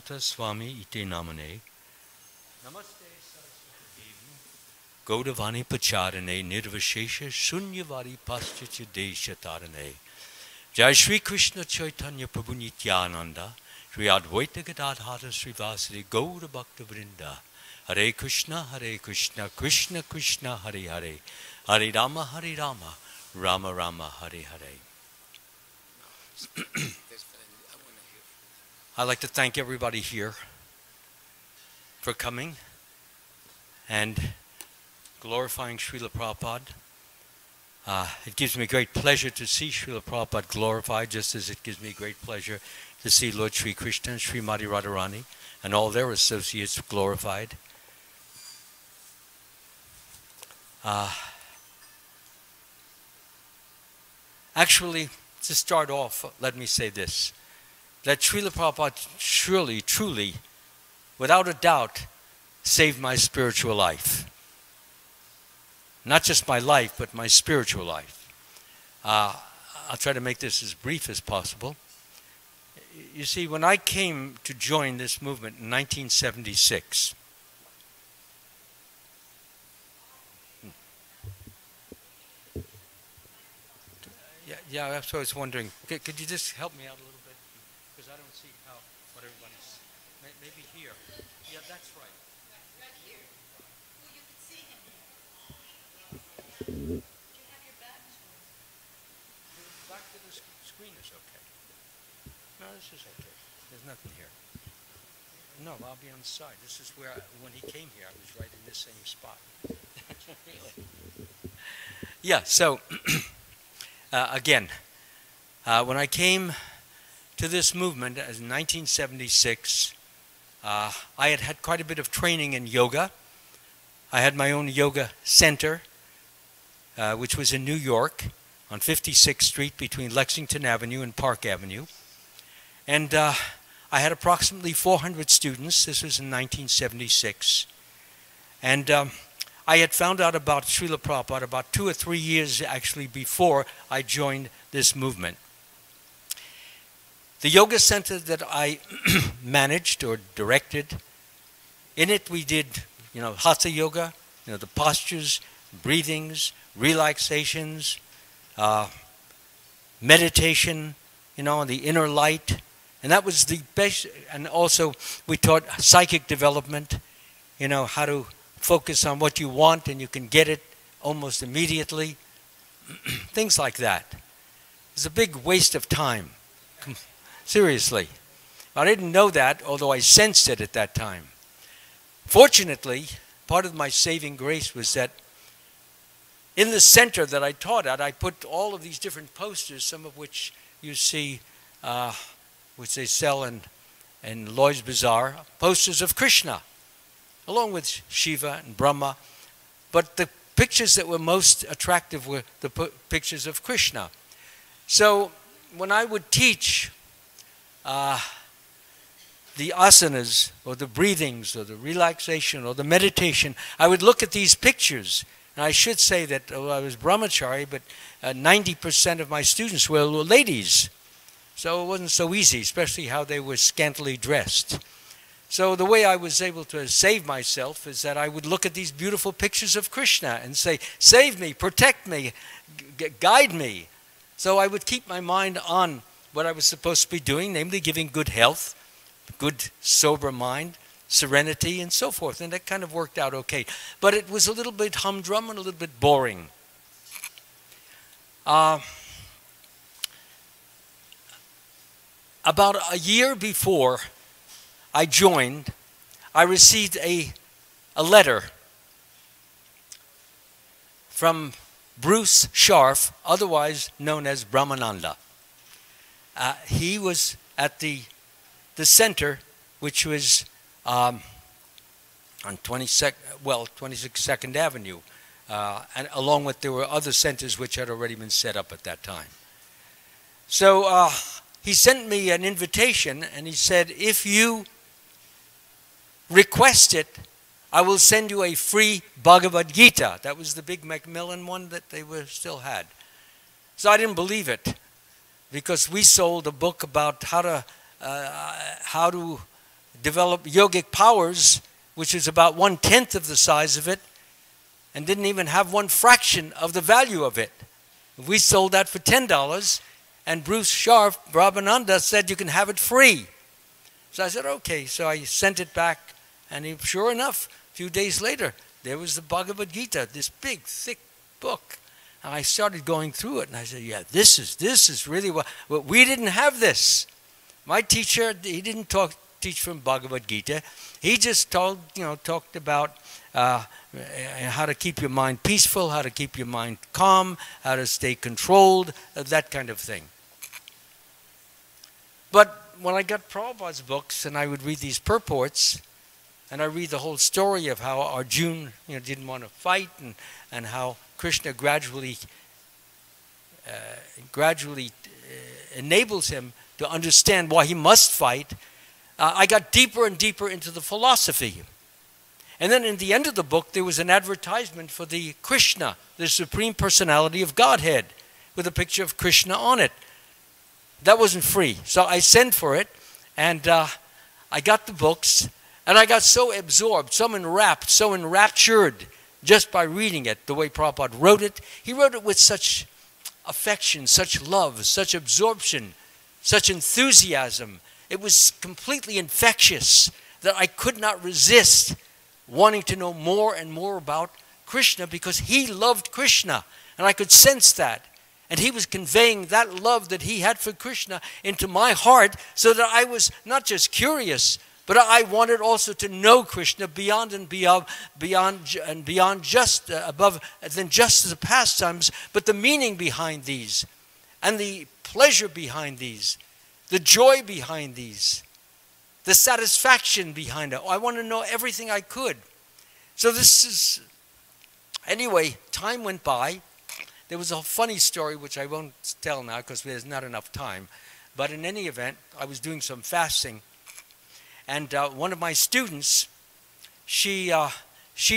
Siddhanta Swami ite namane. Namaste Saraswati Devi. Gaudavani Pacharane Nirvashesha Shunyavadi Paschitya Desha Tarane. Jai Shri Krishna Chaitanya Prabhu Nityananda. Shri Advaita Gadadhara Sri Vasari Gaura Bhakta Vrinda. Hare Krishna, Krishna Krishna, Hare Hare. Hare Rama, Rama Rama, Hare Hare. I'd like to thank everybody here for coming and glorifying Srila Prabhupada. It gives me great pleasure to see Srila Prabhupada glorified, just as it gives me great pleasure to see Lord Sri Krishna and Srimati Radharani and all their associates glorified. Actually, to start off, let me say this, that Srila Prabhupada surely, truly, without a doubt, saved my spiritual life. Not just my life, but my spiritual life. I'll try to make this as brief as possible. You see, when I came to join this movement in 1976, yeah, that's what I was wondering. Could you just help me out a little bit? Because I don't see what everybody's... Maybe here. Yeah, that's right. Right here. Well, you can see him. Do you have your back to him? Back to the screen is okay. No, this is okay. There's nothing here. No, I'll be on the side. This is where, when he came here, I was right in this same spot. Really? Yeah, so... again, when I came to this movement in 1976, I had quite a bit of training in yoga. I had my own yoga center, which was in New York on 56th Street between Lexington Avenue and Park Avenue. And I had approximately 400 students. This was in 1976. And I had found out about Srila Prabhupada about 2 or 3 years actually before I joined this movement. The yoga center that I managed or directed, in it we did, hatha yoga, the postures, breathings, relaxations, meditation, on the inner light. And that was the best. And also we taught psychic development, how to focus on what you want and you can get it almost immediately. Things like that. It's a big waste of time. Seriously. I didn't know that, although I sensed it at that time. Fortunately, part of my saving grace was that in the center that I taught at, I put all of these different posters, some of which you see, which they sell in Lloyd's Bazaar, posters of Krishna, along with Shiva and Brahma. But the pictures that were most attractive were the pictures of Krishna. So when I would teach the asanas, or the breathings, or the relaxation, or the meditation, I would look at these pictures. And I should say that I was brahmachari, but 90% of my students were ladies. So it wasn't so easy, especially how they were scantily dressed. So the way I was able to save myself is that I would look at these beautiful pictures of Krishna and say, save me, protect me, guide me. So I would keep my mind on what I was supposed to be doing, namely giving good health, good sober mind, serenity, and so forth. And that kind of worked out okay. But it was a little bit humdrum and a little bit boring. About a year before I joined, I received a letter from Bruce Scharf, otherwise known as Brahmananda. He was at the center, which was on 26th 2nd Avenue, and along with there were other centers which had already been set up at that time. So he sent me an invitation, and he said, if you request it, I will send you a free Bhagavad Gita. That was the big Macmillan one that they still had. So I didn't believe it, because we sold a book about how to develop yogic powers, which is about 1/10 of the size of it, and didn't even have 1 fraction of the value of it. We sold that for $10, and Bruce Scharf, Brahmananda, said you can have it free. So I said, okay. So I sent it back, and sure enough, a few days later, there was the Bhagavad Gita, this big, thick book. And I started going through it, and I said, yeah, this is really what we didn't have this. My teacher, he didn't teach from Bhagavad Gita. He just talked about how to keep your mind peaceful, how to keep your mind calm, how to stay controlled, that kind of thing. But when I got Prabhupada's books and I would read these purports, and I read the whole story of how Arjuna didn't want to fight, and how Krishna gradually enables him to understand why he must fight, I got deeper and deeper into the philosophy. And then in the end of the book, there was an advertisement for the Krishna, the Supreme Personality of Godhead, with a picture of Krishna on it. That wasn't free. So I sent for it, and I got the books, and I got so absorbed, so enraptured just by reading it, the way Prabhupada wrote it. He wrote it with such affection, such love, such absorption, such enthusiasm. It was completely infectious that I could not resist wanting to know more and more about Krishna, because he loved Krishna, and I could sense that. And he was conveying that love that he had for Krishna into my heart, so that I was not just curious, but I wanted also to know Krishna beyond just above than just the pastimes, but the meaning behind these, and the pleasure behind these, the joy behind these, the satisfaction behind it. I want to know everything I could. So anyway, time went by. There was a funny story, which I won't tell now because there's not enough time. But in any event, I was doing some fasting. And one of my students, she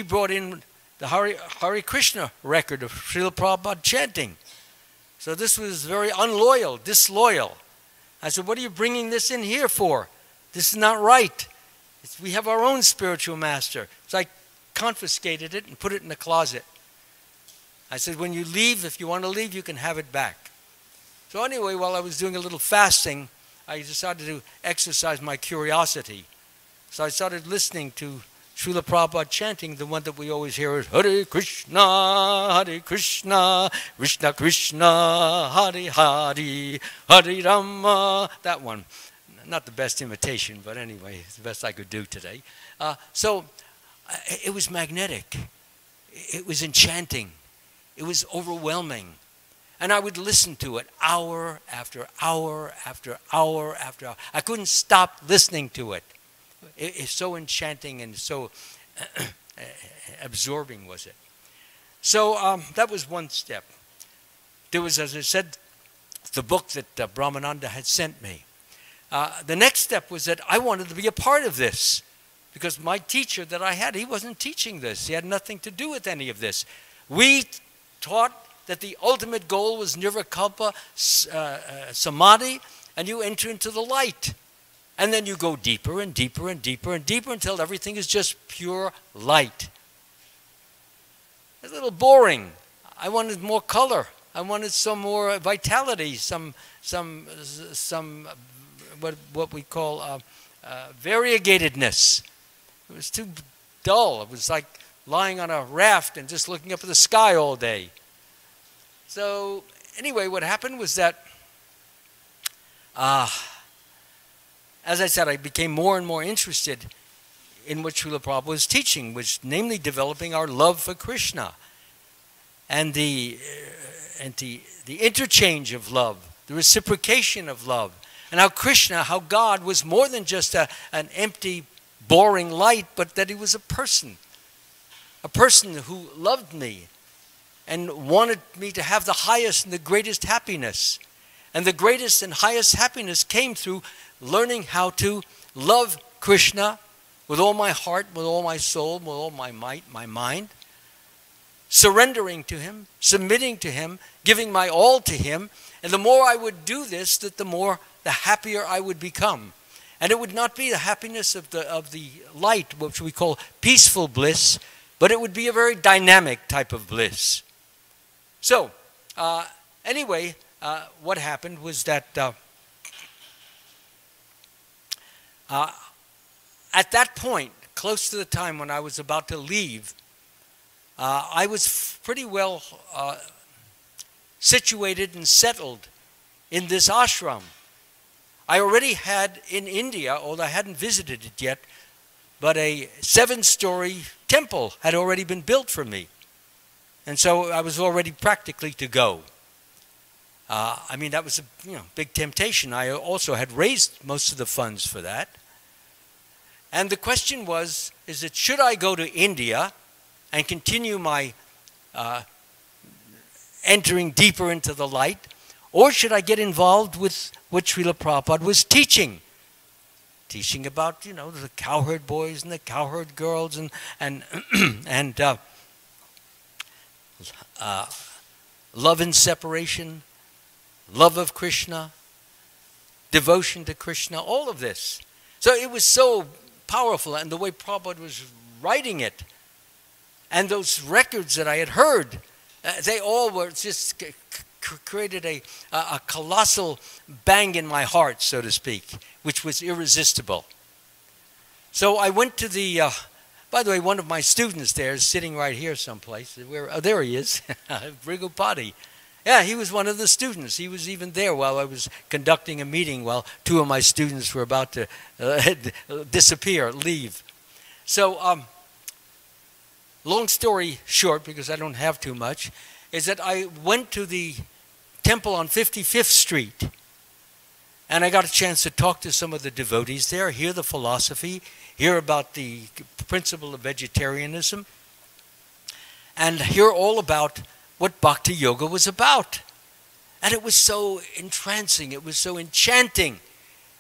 brought in the Hare Krishna record of Srila Prabhupada chanting. So this was very unloyal, disloyal. I said, what are you bringing this in here for? This is not right. We have our own spiritual master. So I confiscated it and put it in the closet. I said, when you leave, if you want to leave, you can have it back. So anyway, while I was doing a little fasting, I decided to exercise my curiosity. So I started listening to Srila Prabhupada chanting the one that we always hear is Hare Krishna, Krishna Krishna, Hare Hare, Hare Rama. That one. Not the best imitation, but anyway, it's the best I could do today. So it was magnetic. It was enchanting. It was overwhelming. And I would listen to it hour after hour after hour after hour. I couldn't stop listening to it. It's so enchanting and so absorbing was it. So that was one step. There was, as I said, the book that Brahmananda had sent me. The next step was that I wanted to be a part of this, because my teacher that I had, he wasn't teaching this. He had nothing to do with any of this. We taught that the ultimate goal was nirvikalpa samadhi, and you enter into the light. And then you go deeper and deeper and deeper and deeper until everything is just pure light. It's a little boring. I wanted more color. I wanted some more vitality, some what we call variegatedness. It was too dull. It was like lying on a raft and just looking up at the sky all day. So anyway, what happened was that, as I said, I became more and more interested in what Srila Prabhupada was teaching, which namely developing our love for Krishna and the interchange of love, the reciprocation of love, and how Krishna, how God was more than just an empty, boring light, but that he was a person who loved me and wanted me to have the highest and the greatest happiness. And the greatest and highest happiness came through learning how to love Krishna with all my heart, with all my soul, with all my might, my mind, surrendering to him, submitting to him, giving my all to him. And the more I would do this, the happier I would become. And it would not be the happiness of the light, which we call peaceful bliss, but it would be a very dynamic type of bliss. So, anyway, what happened was that at that point, close to the time when I was about to leave, I was pretty well situated and settled in this ashram. I already had in India, although I hadn't visited it yet, but a 7-story temple had already been built for me. And so I was already practically to go. I mean, that was a big temptation. I also had raised most of the funds for that. And the question was, is that should I go to India and continue my entering deeper into the light, or should I get involved with what Srila Prabhupada was teaching? Teaching about, the cowherd boys and the cowherd girls and love and separation, love of Krishna, devotion to Krishna, all of this. So it was so powerful, and the way Prabhupada was writing it, and those records that I had heard, they all were just created a colossal bang in my heart, so to speak, which was irresistible. So I went to the, by the way, one of my students there is sitting right here someplace. Oh, there he is, Prabhupada. Yeah, he was one of the students. He was even there while I was conducting a meeting while 2 of my students were about to disappear, leave. So, long story short, because I don't have too much, is that I went to the temple on 55th Street, and I got a chance to talk to some of the devotees there, hear the philosophy, hear about the principle of vegetarianism, and hear all about what Bhakti Yoga was about. And it was so entrancing, it was so enchanting,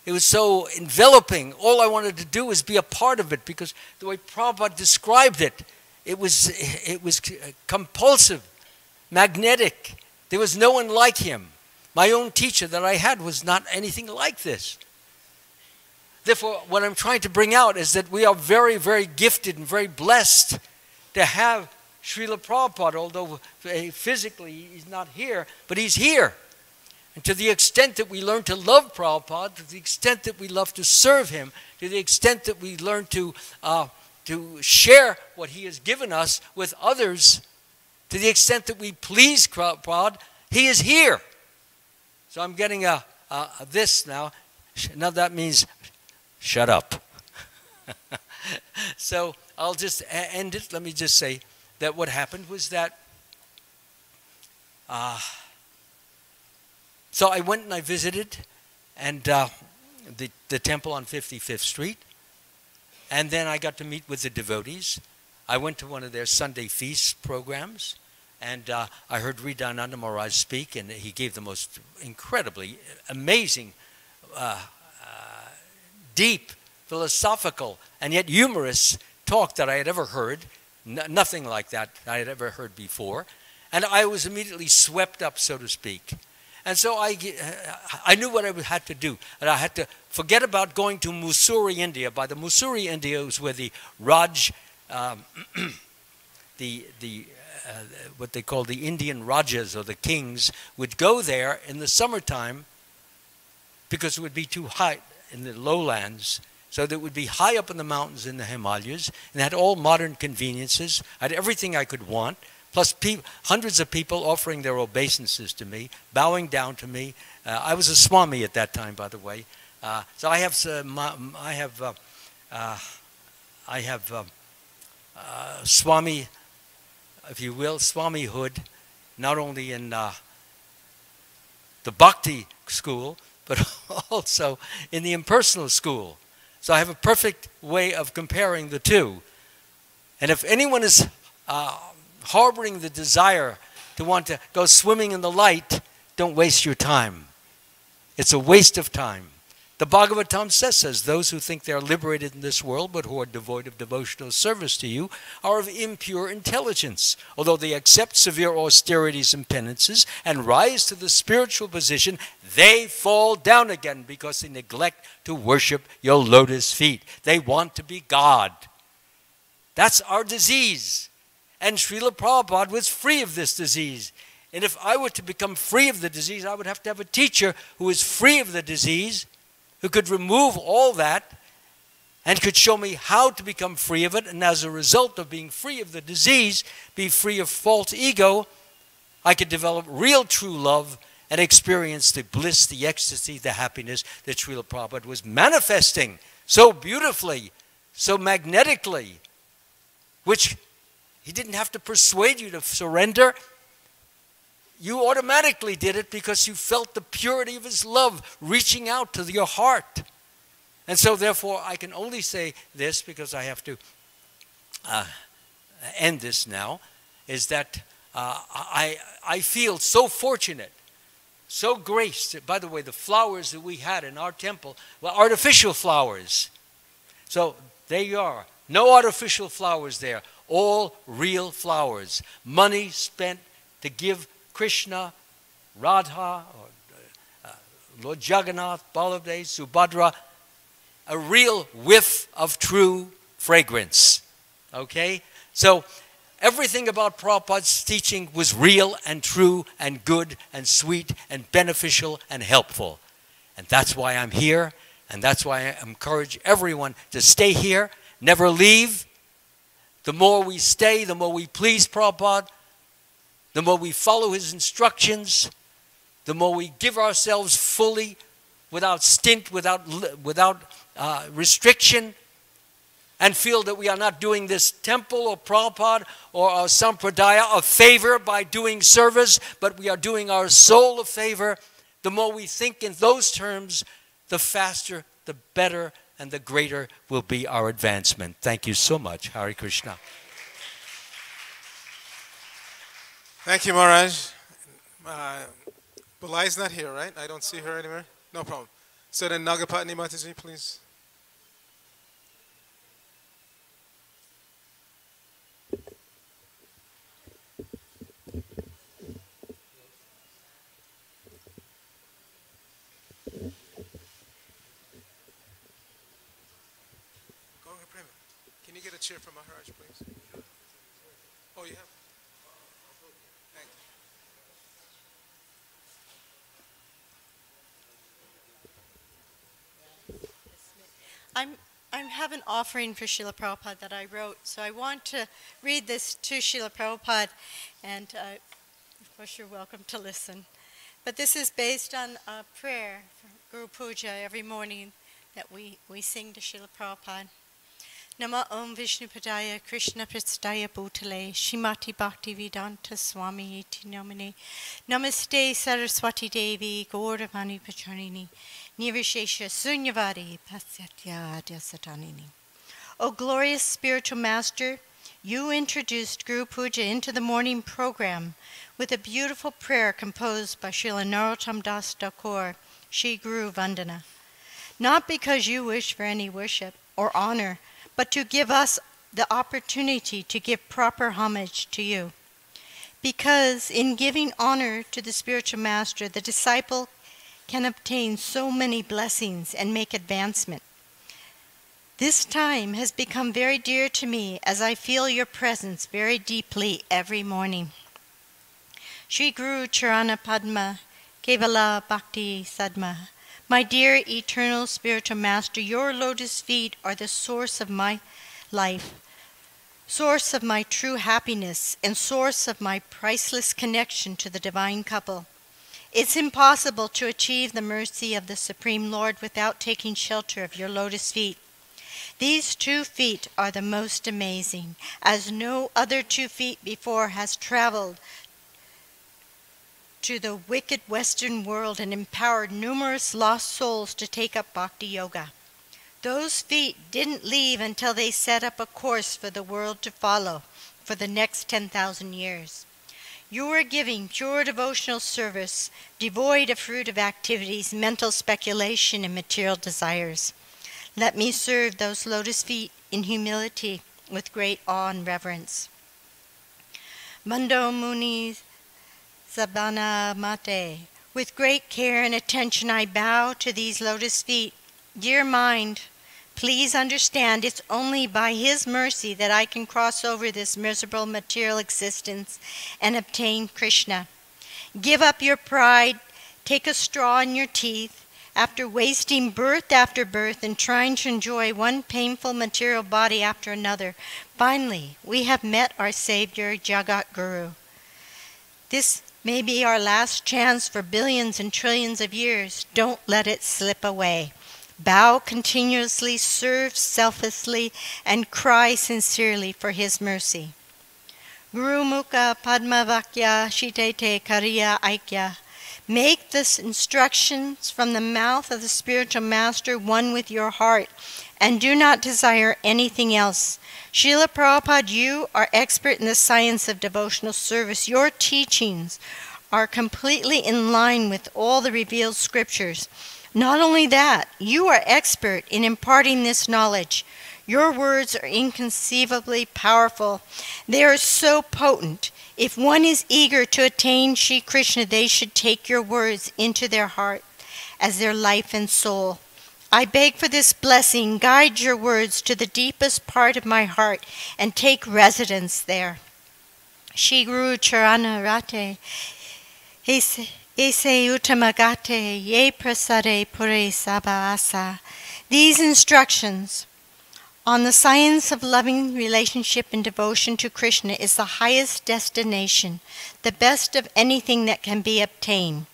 it was so enveloping. All I wanted to do was be a part of it, because the way Prabhupada described it, it was compulsive, magnetic. There was no one like him. My own teacher that I had was not anything like this. Therefore, what I'm trying to bring out is that we are very, very gifted and very blessed to have Srila Prabhupada, although physically he's not here, but he's here. And to the extent that we learn to love Prabhupada, to the extent that we love to serve him, to the extent that we learn to share what he has given us with others, to the extent that we please Prabhupada, he is here. So I'm getting this now. Now that means shut up. So I'll just end it. Let me just say that what happened was that so I went and I visited and the temple on 55th Street, and then I got to meet with the devotees. I went to one of their Sunday feast programs, and I heard Ridananda Maharaj speak, and he gave the most incredibly amazing, deep, philosophical, and yet humorous talk that I had ever heard. Nothing like that I had ever heard before. And I was immediately swept up, so to speak. And so I knew what I had to do. And I had to forget about going to Mussoorie, India. By the Mussoorie, India was where the Raj, what they call the Indian Rajas, or the kings, would go there in the summertime because it would be too hot in the lowlands. So that it would be high up in the mountains in the Himalayas, and had all modern conveniences. I had everything I could want, plus hundreds of people offering their obeisances to me, bowing down to me. I was a Swami at that time, by the way. So I have Swami, if you will, Swamihood, not only in the Bhakti school, but also in the impersonal school. So I have a perfect way of comparing the two. And if anyone is harboring the desire to want to go swimming in the light, don't waste your time. It's a waste of time. The Bhagavatam says, those who think they are liberated in this world but who are devoid of devotional service to you are of impure intelligence. Although they accept severe austerities and penances and rise to the spiritual position, they fall down again because they neglect to worship your lotus feet. They want to be God. That's our disease. And Srila Prabhupada was free of this disease. And if I were to become free of the disease, I would have to have a teacher who is free of the disease, who could remove all that and could show me how to become free of it. And as a result of being free of the disease, be free of false ego, I could develop real true love and experience the bliss, the ecstasy, the happiness that Srila Prabhupada was manifesting so beautifully, so magnetically, which he didn't have to persuade you to surrender. You automatically did it because you felt the purity of his love reaching out to your heart. And so therefore I can only say this, because I have to end this now, is that I feel so fortunate, so graced. By the way, the flowers that we had in our temple were artificial flowers. So there you are. No artificial flowers there. All real flowers. Money spent to give Krishna, Radha, or Lord Jagannath, Baladev, Subhadra, a real whiff of true fragrance. Okay? So everything about Prabhupada's teaching was real and true and good and sweet and beneficial and helpful. And that's why I'm here, and that's why I encourage everyone to stay here, never leave. The more we stay, the more we please Prabhupada, the more we follow his instructions, the more we give ourselves fully, without stint, without restriction, and feel that we are not doing this temple or Prabhupada or our sampradaya a favor by doing service, but we are doing our soul a favor. The more we think in those terms, the faster, the better, and the greater will be our advancement. Thank you so much. Hare Krishna. Thank you, Maharaj. Bulai's not here, right? I don't see her anywhere. No problem. So then Nagapatni Mataji, please. Can you get a chair for Maharaj, please? Oh, you have? Thank you. I have an offering for Srila Prabhupada that I wrote, so I want to read this to Srila Prabhupada, and of course you're welcome to listen. But this is based on a prayer for Guru Puja every morning that we sing to Srila Prabhupada. Nama Om Vishnupadaya Krishna Prastaya Bhutale Shrimati Bhakti Vedanta Swami Iti Namane Namaste Saraswati Devi Gauravani Pacharini Nirvishesha Sunyavadi Pasyatya Satanini. O glorious spiritual master, you introduced Guru Puja into the morning program with a beautiful prayer composed by Srila Narottam Das Thakur, Shri Guru Vandana. Not because you wish for any worship or honor, but to give us the opportunity to give proper homage to you. Because in giving honor to the spiritual master, the disciple can obtain so many blessings and make advancement. This time has become very dear to me as I feel your presence very deeply every morning. Shri Guru Charana Padma, Kevala Bhakti Sadma. My dear eternal spiritual master, your lotus feet are the source of my life, source of my true happiness, and source of my priceless connection to the divine couple. It's impossible to achieve the mercy of the Supreme Lord without taking shelter of your lotus feet. These 2 feet are the most amazing, as no other 2 feet before has traveled to the wicked Western world and empowered numerous lost souls to take up bhakti yoga. Those feet didn't leave until they set up a course for the world to follow for the next 10,000 years. You are giving pure devotional service, devoid of fruitive activities, mental speculation, and material desires. Let me serve those lotus feet in humility with great awe and reverence. Mando Muni Sabana Mate. With great care and attention I bow to these lotus feet. Dear mind, please understand it's only by His mercy that I can cross over this miserable material existence and obtain Krishna. Give up your pride, take a straw in your teeth. After wasting birth after birth and trying to enjoy one painful material body after another, finally we have met our Savior, Jagat Guru. This may be our last chance for billions and trillions of years. Don't let it slip away. Bow continuously, serve selflessly, and cry sincerely for His mercy. Guru Mukha Padma Vakya Shitete Kariya Aikya. Make the instructions from the mouth of the spiritual master one with your heart, and do not desire anything else. Srila Prabhupada, you are expert in the science of devotional service. Your teachings are completely in line with all the revealed scriptures. Not only that, you are expert in imparting this knowledge. Your words are inconceivably powerful. They are so potent. If one is eager to attain Shri Krishna, they should take your words into their heart as their life and soul. I beg for this blessing. Guide your words to the deepest part of my heart and take residence there. Shri Guru Charana Rate, Ese Uttamagate, Ye Prasade Pure Sabhasa. These instructions on the science of loving relationship and devotion to Krishna is the highest destination, the best of anything that can be obtained.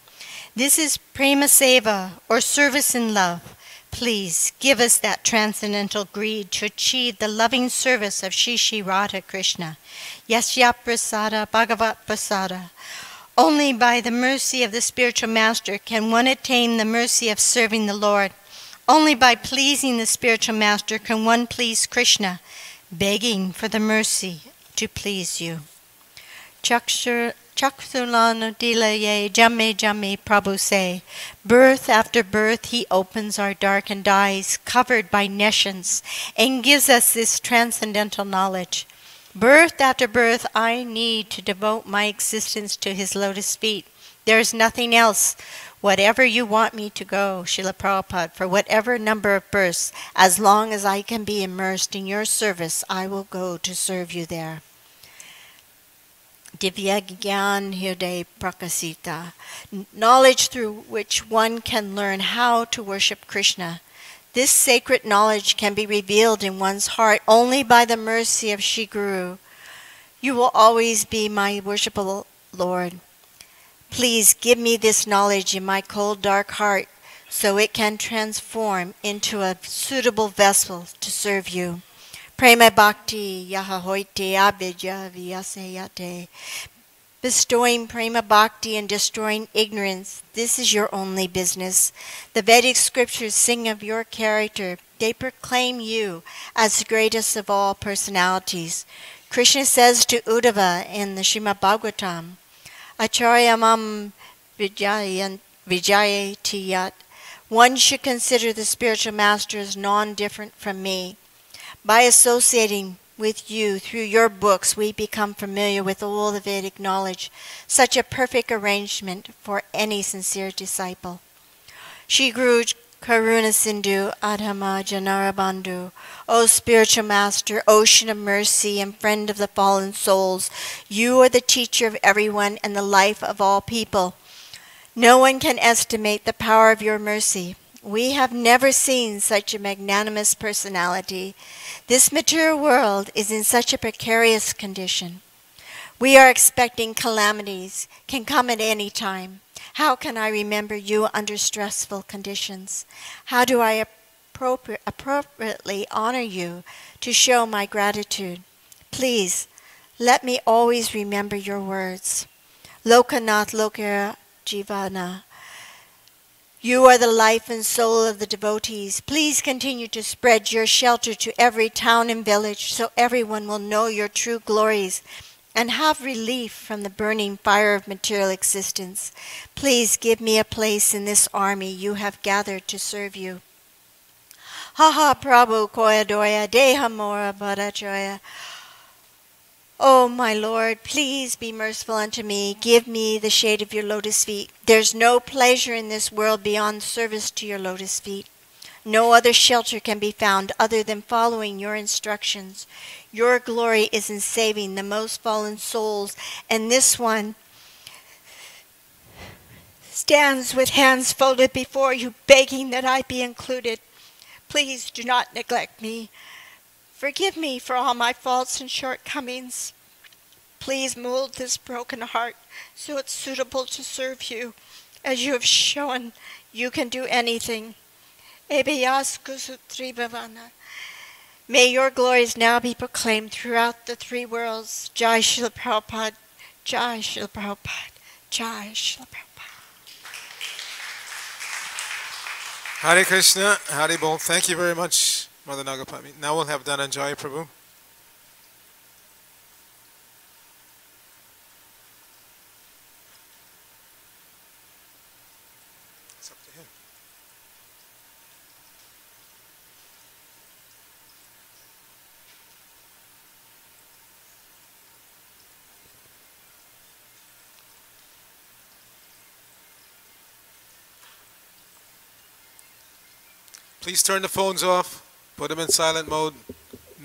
This is prema seva, or service in love. Please give us that transcendental greed to achieve the loving service of Shri Shri Radha Krishna. Yasya Prasada Bhagavat Prasada. Only by the mercy of the spiritual master can one attain the mercy of serving the Lord. Only by pleasing the spiritual master can one please Krishna, begging for the mercy to please you. Chaksulano dilaye jame jame Prabhu say, birth after birth he opens our darkened eyes, covered by nescience, and gives us this transcendental knowledge. Birth after birth I need to devote my existence to His lotus feet. There is nothing else. Whatever you want me to go, Srila Prabhupada, for whatever number of births, as long as I can be immersed in your service, I will go to serve you there. Divya Gyan Hirde Prakasita, knowledge through which one can learn how to worship Krishna. This sacred knowledge can be revealed in one's heart only by the mercy of Shri Guru. You will always be my worshipable Lord. Please give me this knowledge in my cold, dark heart so it can transform into a suitable vessel to serve you. Prema Bhakti Yahahoite Abhija Vyasayate. Bestowing Prema Bhakti and destroying ignorance, this is your only business. The Vedic scriptures sing of your character. They proclaim you as the greatest of all personalities. Krishna says to Uddhava in the Srimad Bhagavatam, Acharyamam Vijayatiyat. One should consider the spiritual master as non-different from me. By associating with you through your books, we become familiar with all the Vedic knowledge, such a perfect arrangement for any sincere disciple. Shri Guru Karuna Sindhu Adhama Janarabandhu, O spiritual master, ocean of mercy and friend of the fallen souls, you are the teacher of everyone and the life of all people. No one can estimate the power of your mercy. We have never seen such a magnanimous personality. This material world is in such a precarious condition. We are expecting calamities, can come at any time. How can I remember you under stressful conditions? How do I appropriately honor you to show my gratitude? Please, let me always remember your words. Lokanath Lokara Jivana. You are the life and soul of the devotees. Please continue to spread your shelter to every town and village so everyone will know your true glories and have relief from the burning fire of material existence. Please give me a place in this army you have gathered to serve you. Ha Prabhu Koyadoya Deha Mora Badajoya. Oh, my Lord, please be merciful unto me. Give me the shade of your lotus feet. There's no pleasure in this world beyond service to your lotus feet. No other shelter can be found other than following your instructions. Your glory is in saving the most fallen souls, and this one stands with hands folded before you, begging that I be included. Please do not neglect me. Forgive me for all my faults and shortcomings. Please mold this broken heart so it's suitable to serve you. As you have shown, you can do anything. May your glories now be proclaimed throughout the three worlds. Jai Srila Prabhupada, Jai Srila Prabhupada, Jai Srila Prabhupada. Hare Krishna, Hare Bol. Thank you very much, Mother Nagapami. Now we'll have Dhananjaya Prabhu. It's up to him. Please turn the phones off, put them in silent mode,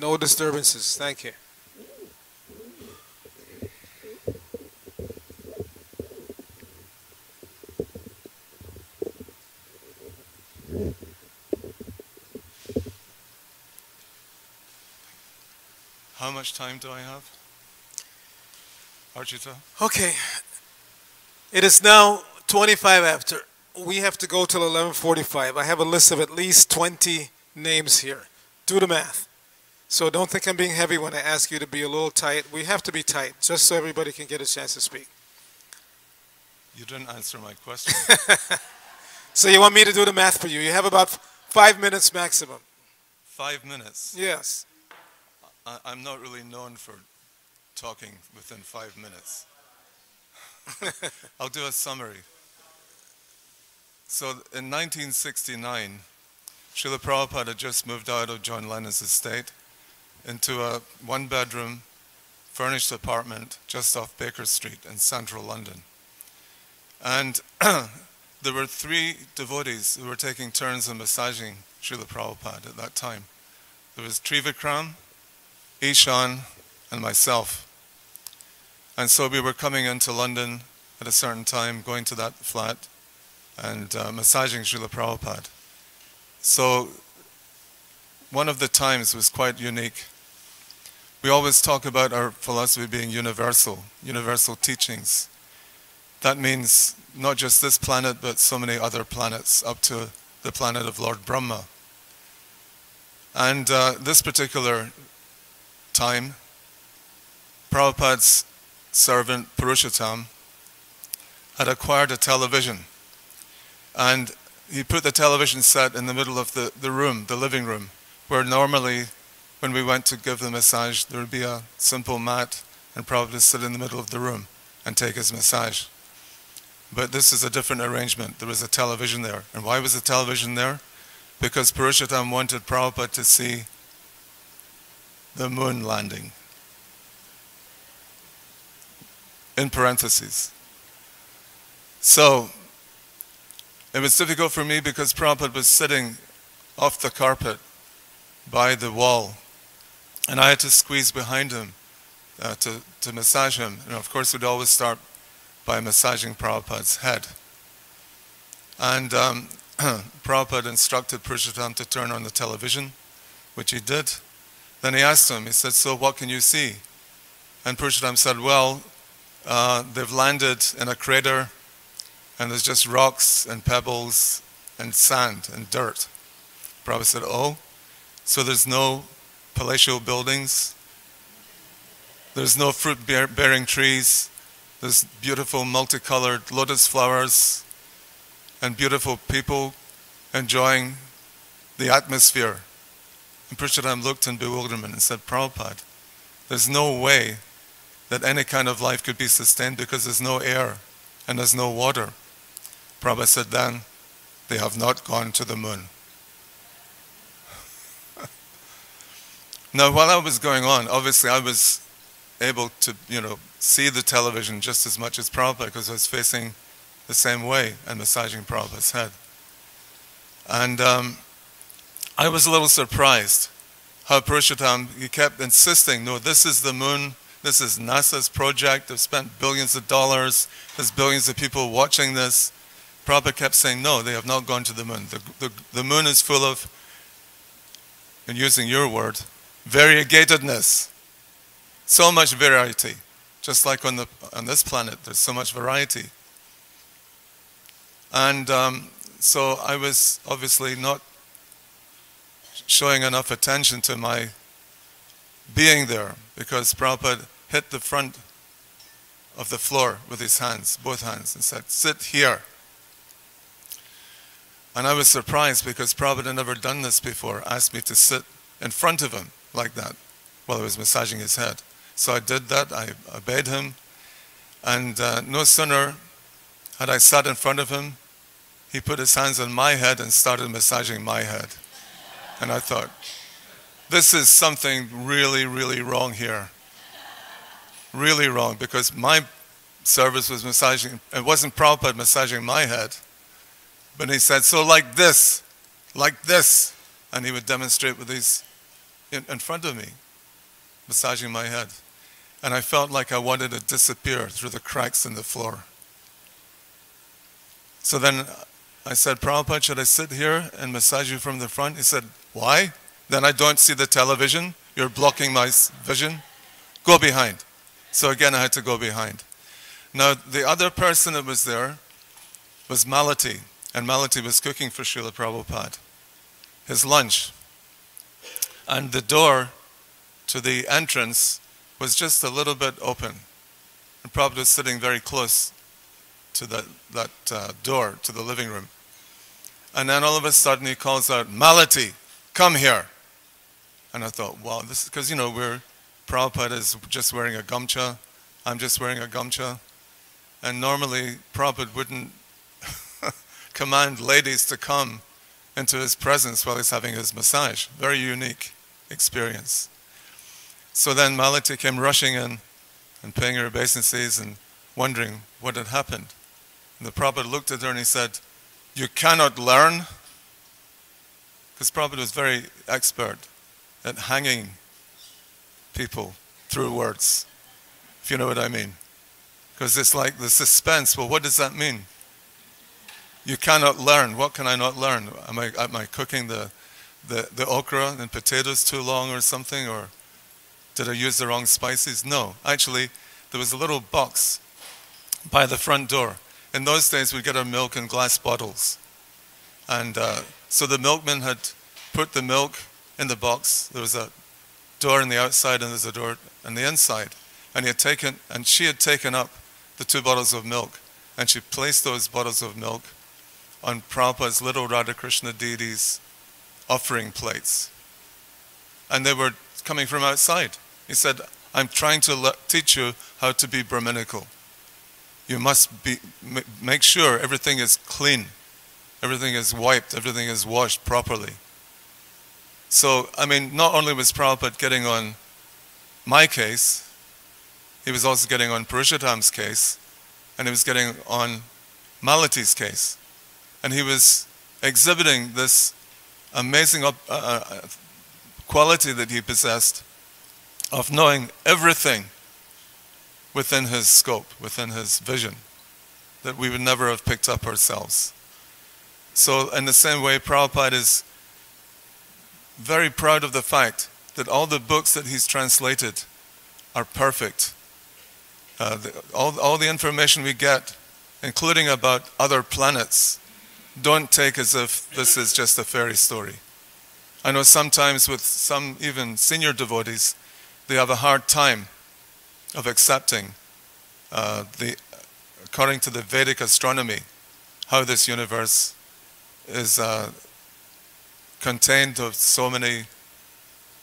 no disturbances. Thank you. How much time do I have? Archita? Okay, it is now 25 after. We have to go till 11:45. I have a list of at least 20 names here. Do the math. So don't think I'm being heavy when I ask you to be a little tight. We have to be tight, just so everybody can get a chance to speak. You didn't answer my question. So you want me to do the math for you? You have about 5 minutes maximum. 5 minutes. Yes. I'm not really known for talking within 5 minutes. I'll do a summary. So in 1969, Srila Prabhupada had just moved out of John Lennon's estate into a one-bedroom furnished apartment just off Baker Street in central London. And there were 3 devotees who were taking turns in massaging Srila Prabhupada at that time. There was Trivikram, Ishan, and myself. And so we were coming into London at a certain time, going to that flat, and massaging Srila Prabhupada. So one of the times was quite unique. We always talk about our philosophy being universal, universal teachings. That means not just this planet, but so many other planets, up to the planet of Lord Brahma. And this particular time, Prabhupada's servant Purushottam had acquired a television. And he put the television set in the middle of the room, the living room, where normally when we went to give the massage, there would be a simple mat and Prabhupada would sit in the middle of the room and take his massage. But this is a different arrangement. There was a television there. And why was the television there? Because Purushottam wanted Prabhupada to see the moon landing. In parentheses. So, it was difficult for me because Prabhupada was sitting off the carpet by the wall, and I had to squeeze behind him to massage him. And of course, we'd always start by massaging Prabhupada's head. And Prabhupada instructed Purushottam to turn on the television, which he did. Then he asked him, he said, "So what can you see?" And Purushottam said, "Well, they've landed in a crater, and there's just rocks and pebbles and sand and dirt." Prabhupada said, "Oh, so there's no palatial buildings, there's no fruit-bearing trees, there's beautiful multicolored lotus flowers and beautiful people enjoying the atmosphere." And Purushottam looked in bewilderment and said, "Prabhupada, there's no way that any kind of life could be sustained because there's no air and there's no water. Prabhupada said, then they have not gone to the moon. Now, while that was going on, obviously I was able to, see the television just as much as Prabhupada because I was facing the same way and massaging Prabhupada's head. And I was a little surprised how Purushottam, he kept insisting, no, this is the moon, this is NASA's project, they've spent billions of dollars, there's billions of people watching this. Prabhupada kept saying, no, they have not gone to the moon. The moon is full of, and using your word, variegatedness. So much variety. Just like on this planet, there's so much variety. And so I was obviously not showing enough attention to my being there because Prabhupada hit the front of the floor with his hands, both hands, and said, sit here. And I was surprised because Prabhupada had never done this before, asked me to sit in front of him like that while I was massaging his head. So I did that, I obeyed him, and no sooner had I sat in front of him, he put his hands on my head and started massaging my head. And I thought, this is something really, really wrong here. Really wrong, because my service was massaging, it wasn't Prabhupada massaging my head, but he said, so like this, and he would demonstrate with these in front of me, massaging my head. And I felt like I wanted to disappear through the cracks in the floor. So then I said, Prabhupada, should I sit here and massage you from the front? He said, why? Then I don't see the television. You're blocking my vision. Go behind. So again, I had to go behind. Now, the other person that was there was Malati. And Malati was cooking for Srila Prabhupada his lunch. And the door to the entrance was just a little bit open. And Prabhupada was sitting very close to that door to the living room. And then all of a sudden he calls out, Malati, come here. And I thought, wow, this is because, Prabhupada is just wearing a gamcha. I'm just wearing a gamcha. And normally Prabhupada wouldn't command ladies to come into his presence while he's having his massage. Very unique experience. So then Malati came rushing in and paying her obeisances and wondering what had happened. And the Prabhupada looked at her and he said, you cannot learn? Because Prabhupada was very expert at hanging people through words, if you know what I mean. Because it's like the suspense, well, what does that mean? You cannot learn. What can I not learn? Am I cooking the okra and potatoes too long or something? Or did I use the wrong spices? No. Actually, there was a little box by the front door. In those days, we'd get our milk in glass bottles. And so the milkman had put the milk in the box. There was a door on the outside and there's a door on the inside. And she had taken up the 2 bottles of milk. And she placed those bottles of milk on Prabhupada's little Radha Krishna deities' offering plates. And they were coming from outside. He said, I'm trying to teach you how to be Brahminical. You must make sure everything is clean, everything is wiped, everything is washed properly. So, not only was Prabhupada getting on my case, he was also getting on Purushottam's case, and he was getting on Malati's case. And he was exhibiting this amazing quality that he possessed of knowing everything within his scope, within his vision, that we would never have picked up ourselves. So in the same way, Prabhupada is very proud of the fact that all the books that he's translated are perfect. All the information we get, including about other planets, don't take as if this is just a fairy story. I know sometimes with some even senior devotees, they have a hard time of accepting according to the Vedic astronomy, how this universe is contained of so many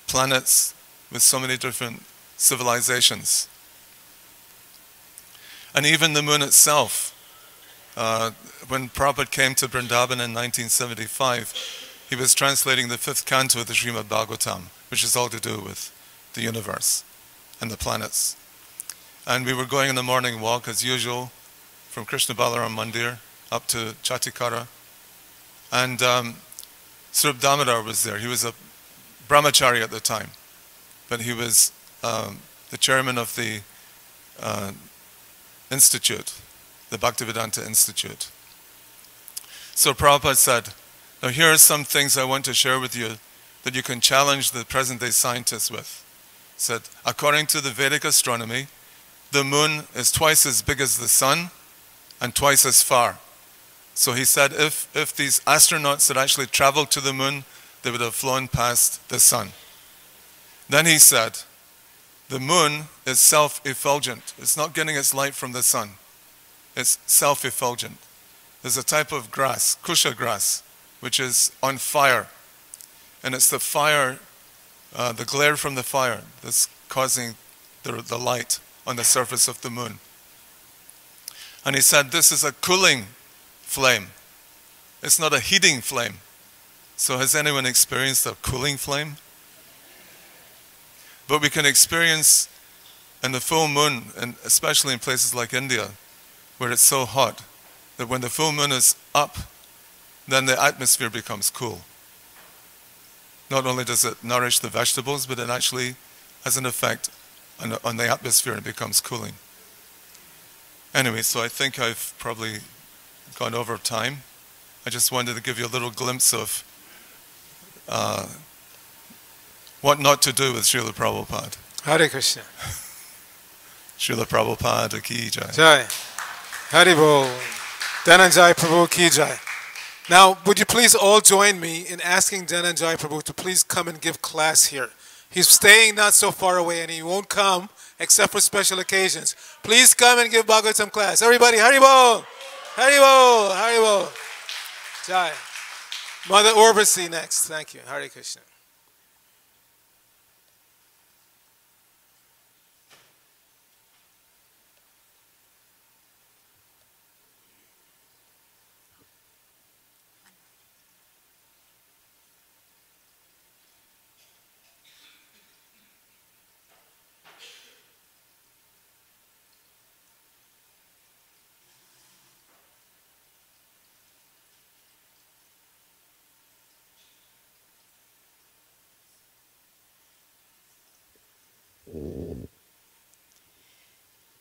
planets with so many different civilizations. And even the moon itself, when Prabhupada came to Vrindavan in 1975, he was translating the 5th canto of the Srimad Bhagavatam, which is all to do with the universe and the planets. And we were going on the morning walk, as usual, from Krishna Balaram Mandir up to Chatikara. And Srup Damodar was there. He was a brahmachari at the time, but he was the chairman of the institute, the Bhaktivedanta Institute. So Prabhupada said, now here are some things I want to share with you that you can challenge the present-day scientists with. He said, according to the Vedic astronomy, the moon is twice as big as the sun and twice as far. So he said if these astronauts had actually traveled to the moon, they would have flown past the sun. Then he said, the moon is self-effulgent. It's not getting its light from the sun. It's self-effulgent. There's a type of grass, kusha grass, which is on fire. And it's the fire, the glare from the fire, that's causing the light on the surface of the moon. And he said this is a cooling flame. It's not a heating flame. So has anyone experienced a cooling flame? But we can experience in the full moon, and especially in places like India, where it's so hot, that when the full moon is up, then the atmosphere becomes cool. Not only does it nourish the vegetables, but it actually has an effect on the atmosphere and it becomes cooling. Anyway, so I think I've probably gone over time. I just wanted to give you a little glimpse of what not to do with Srila Prabhupada. Hare Krishna. Srila Prabhupada ki jai. Jai. Haribol. Dhananjay Prabhu ki jai. Now, would you please all join me in asking Dhananjay Prabhu to please come and give class here. He's staying not so far away and he won't come except for special occasions. Please come and give Bhagavatam class. Everybody, Haribol! Haribol! Haribol! Jai. Mother Urvasi next. Thank you. Hare Krishna.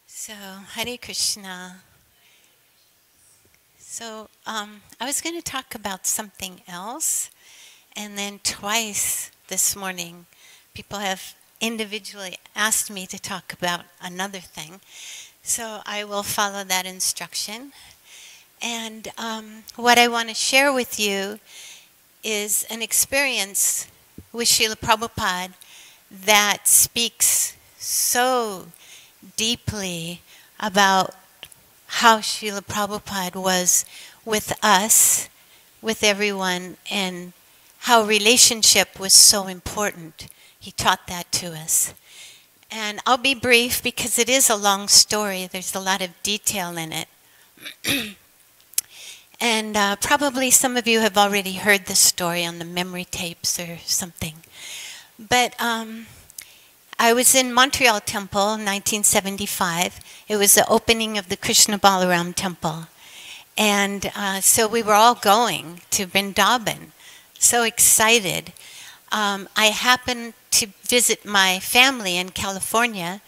So, Hare Krishna. So, I was going to talk about something else, and then twice this morning, people have individually asked me to talk about another thing. So, I will follow that instruction. And what I want to share with you is an experience with Srila Prabhupada that speaks so deeply about how Srila Prabhupada was with us, with everyone, and how relationship was so important. He taught that to us. And I'll be brief because it is a long story. There's a lot of detail in it. And probably some of you have already heard the story on the memory tapes or something. But I was in Montreal Temple in 1975. It was the opening of the Krishna Balaram Temple. And so we were all going to Vrindavan, so excited. I happened to visit my family in California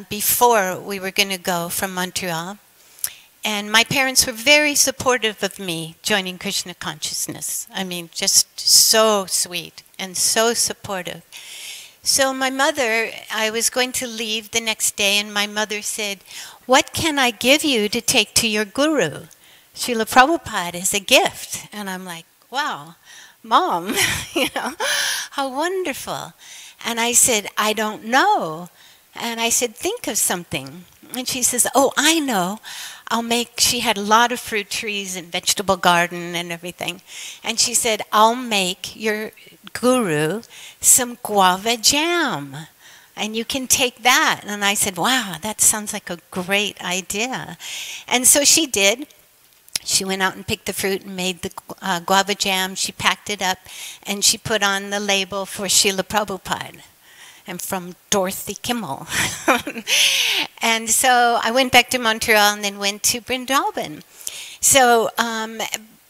before we were going to go from Montreal. And my parents were very supportive of me joining Krishna consciousness. I mean, just so sweet and so supportive. So my mother, I was going to leave the next day, and my mother said, "What can I give you to take to your guru? Srila Prabhupada is a gift." And I'm like, wow, Mom, you know, how wonderful. And I said, "I don't know." And I said, "Think of something." And she says, "Oh, I know. She had a lot of fruit trees and vegetable garden and everything. And she said, "I'll make your guru some guava jam." and you can take that. And I said, wow, that sounds like a great idea. And so she did. She went out and picked the fruit and made the guava jam. She packed it up, and she put on the label for Srila Prabhupada and from Dorothy Kimmel. And so I went back to Montreal and then went to Vrindavan. So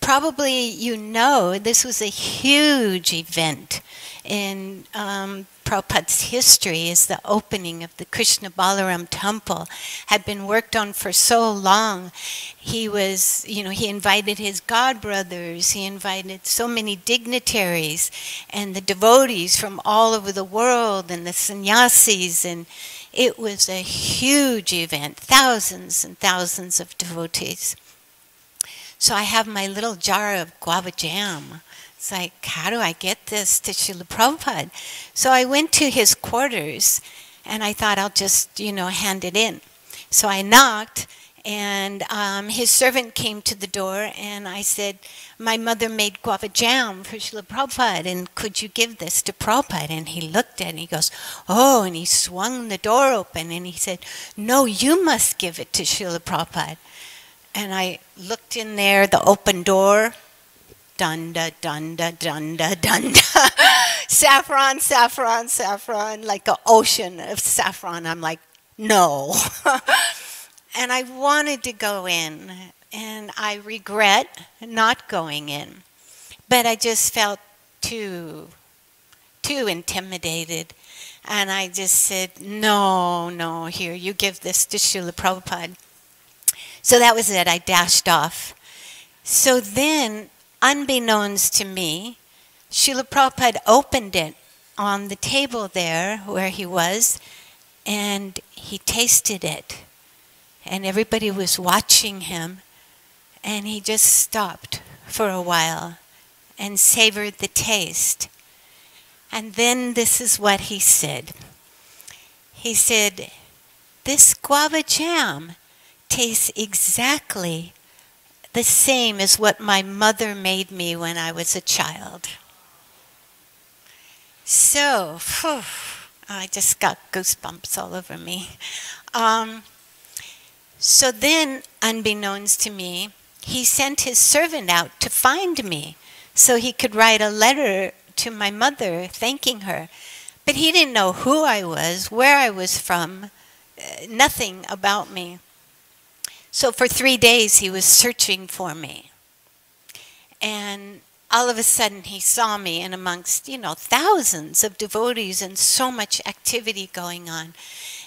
probably you know this was a huge event in Prabhupada's history. Is the opening of the Krishna Balaram temple had been worked on for so long. He was, he invited his godbrothers, he invited so many dignitaries and the devotees from all over the world and the sannyasis, and it was a huge event, thousands and thousands of devotees. So I have my little jar of guava jam. It's like, how do I get this to Srila Prabhupada? So I went to his quarters, and I thought I'll just, hand it in. So I knocked, and his servant came to the door, and I said, my mother made guava jam for Srila Prabhupada, and could you give this to Prabhupada? And he looked at it, and he goes, oh, and he swung the door open, and he said, no, you must give it to Srila Prabhupada. And I looked in there, the open door, dunda, dunda, dunda, dunda. Saffron, saffron, saffron, like an ocean of saffron. I'm like, no. And I wanted to go in, and I regret not going in. But I just felt too intimidated. And I just said, no, here, you give this to Srila Prabhupada. So that was it. I dashed off. So then, unbeknownst to me, Srila Prabhupada opened it on the table there where he was, and he tasted it. And everybody was watching him, and he just stopped for a while and savored the taste. And then this is what he said. He said, this guava jam tastes exactly the same as what my mother made me when I was a child. So, I just got goosebumps all over me. So then, unbeknownst to me, he sent his servant out to find me so he could write a letter to my mother thanking her. But he didn't know who I was, where I was from, nothing about me. So for 3 days he was searching for me. And all of a sudden he saw me in amongst, thousands of devotees and so much activity going on.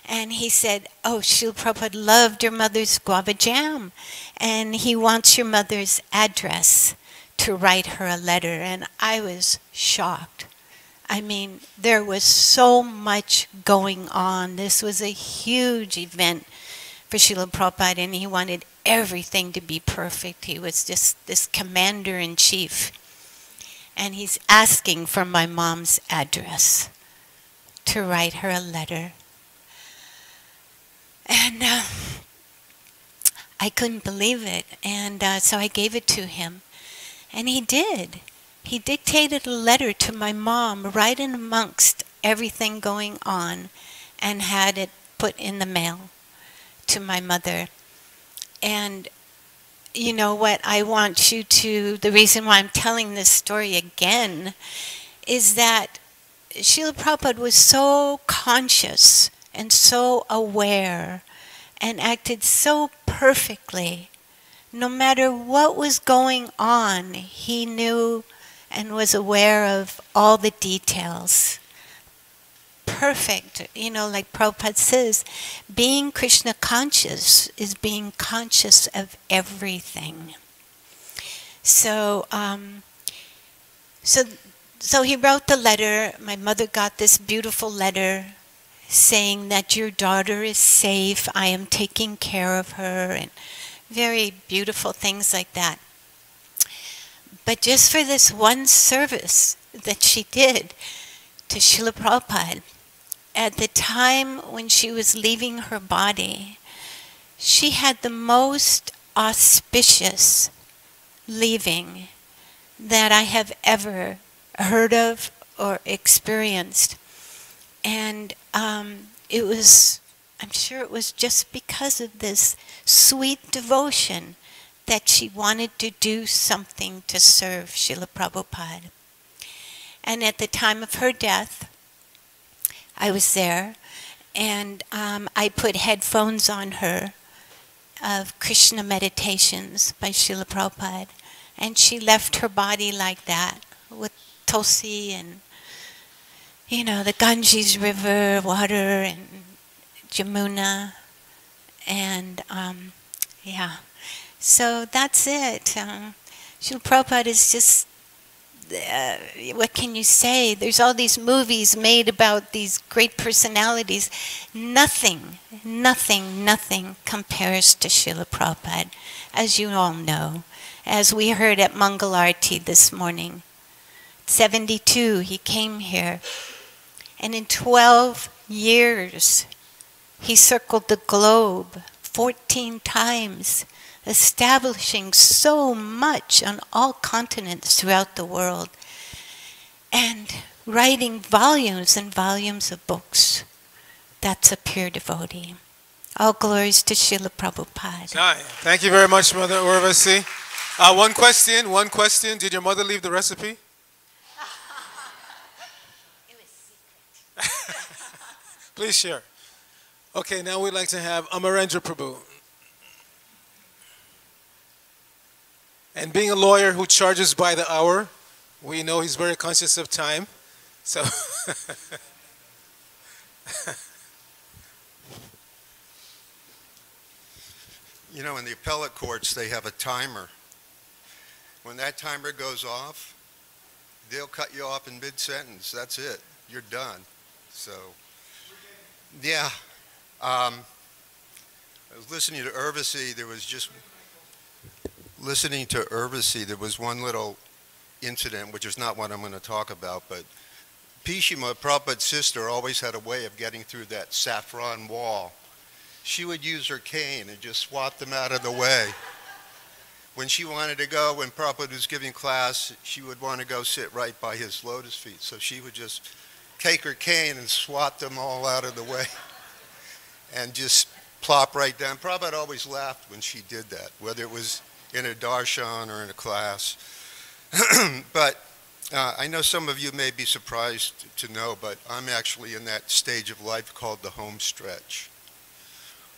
And he said, oh, Srila Prabhupada loved your mother's guava jam, and he wants your mother's address to write her a letter. And I was shocked. I mean, there was so much going on. This was a huge event for Srila Prabhupada, and he wanted everything to be perfect. He was just this commander-in-chief. And he's asking for my mom's address to write her a letter. And I couldn't believe it. And so I gave it to him. And he did. He dictated a letter to my mom right in amongst everything going on and had it put in the mail to my mother. And you know what I want you to, the reason why I'm telling this story again is that Srila Prabhupada was so conscious and so aware and acted so perfectly. No matter what was going on, he knew and was aware of all the details. Perfect. Like Prabhupada says, being Krishna conscious is being conscious of everything. So he wrote the letter. My mother got this beautiful letter saying that your daughter is safe. I am taking care of her, and very beautiful things like that. But just for this one service that she did to Srila Prabhupada, at the time when she was leaving her body, she had the most auspicious leaving that I have ever heard of or experienced. And it was, I'm sure it was just because of this sweet devotion that she wanted to do something to serve Srila Prabhupada. And at the time of her death, I was there, and I put headphones on her of Krishna meditations by Srila Prabhupada. And she left her body like that, with Tulsi and, you know, the Ganges River, water, and Jamuna. And, yeah. So that's it. Srila Prabhupada is just, what can you say? There's all these movies made about these great personalities. Nothing compares to Srila Prabhupada, as you all know. As we heard at Mangalarti this morning. 72, he came here. And in 12 years, he circled the globe 14 times, establishing so much on all continents throughout the world, and writing volumes and volumes of books. That's a pure devotee. All glories to Srila Prabhupada. Hi. Thank you very much, Mother Urvasi. One question. Did your mother leave the recipe? It was secret. Please share. Okay, now we'd like to have Amarendra Prabhu. And being a lawyer who charges by the hour, we know he's very conscious of time. So, you know, in the appellate courts, they have a timer. When that timer goes off, they'll cut you off in mid-sentence. That's it. You're done. So, yeah. I was listening to Urvasi. There was one little incident, which is not what I'm going to talk about, but Pishima, Prabhupada's sister, always had a way of getting through that saffron wall. She would use her cane and just swat them out of the way. When she wanted to go, when Prabhupada was giving class, she would want to go sit right by his lotus feet. So she would just take her cane and swat them all out of the way and just plop right down. Prabhupada always laughed when she did that, whether it was in a darshan or in a class. But I know some of you may be surprised to know, but I'm actually in that stage of life called the home stretch,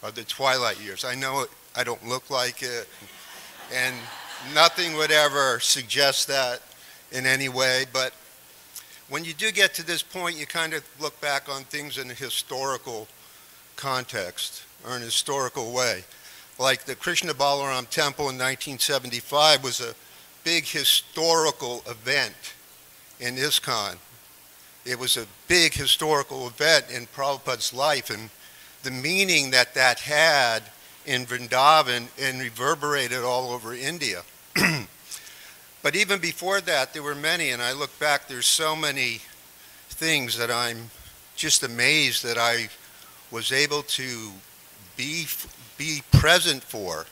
or the twilight years. I know I don't look like it, and nothing would ever suggest that in any way, but when you do get to this point, you kind of look back on things in a historical context, or in a historical way. Like the Krishna Balaram Temple in 1975 was a big historical event in ISKCON. It was a big historical event in Prabhupada's life, and the meaning that that had in Vrindavan and reverberated all over India. But even before that, there were many, and I look back, there's so many things that I'm just amazed that I was able to be present for,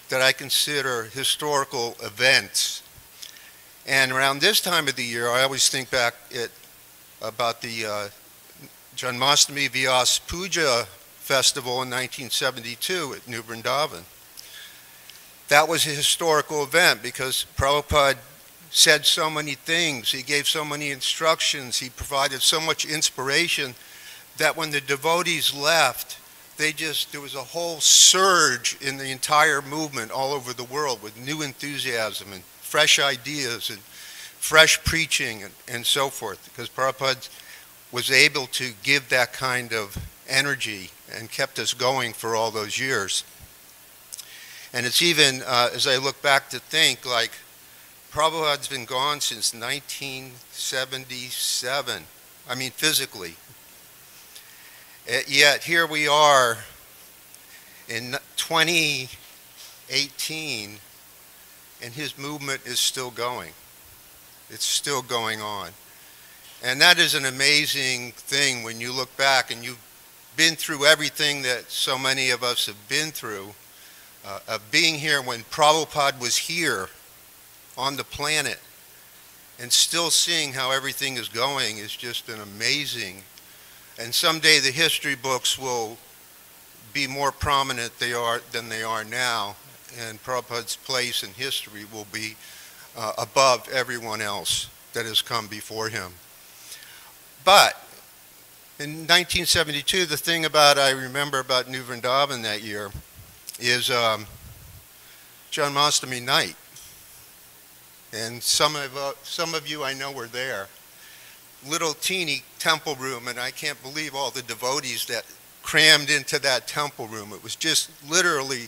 that I consider historical events. And around this time of the year, I always think back about the Janmashtami Vyasa-Puja festival in 1972 at New Vrindavan. That was a historical event because Prabhupada said so many things, he gave so many instructions, he provided so much inspiration that when the devotees left, there was a whole surge in the entire movement all over the world with new enthusiasm and fresh ideas and fresh preaching and so forth, because Prabhupada was able to give that kind of energy and kept us going for all those years. And it's even, as I look back to think, like, Prabhupada's been gone since 1977, I mean physically. Yet here we are in 2018, and his movement is still going. It's still going on. And that is an amazing thing when you look back and you've been through everything that so many of us have been through, of being here when Prabhupada was here on the planet, and still seeing how everything is going is just an amazing And someday the history books will be more prominent than they are now, and Prabhupada's place in history will be above everyone else that has come before him. But in 1972, the thing I remember about New Vrindavan that year is Janmashtami night. And some of you I know were there. Little teeny temple room, and I can't believe all the devotees that crammed into that temple room. It was just literally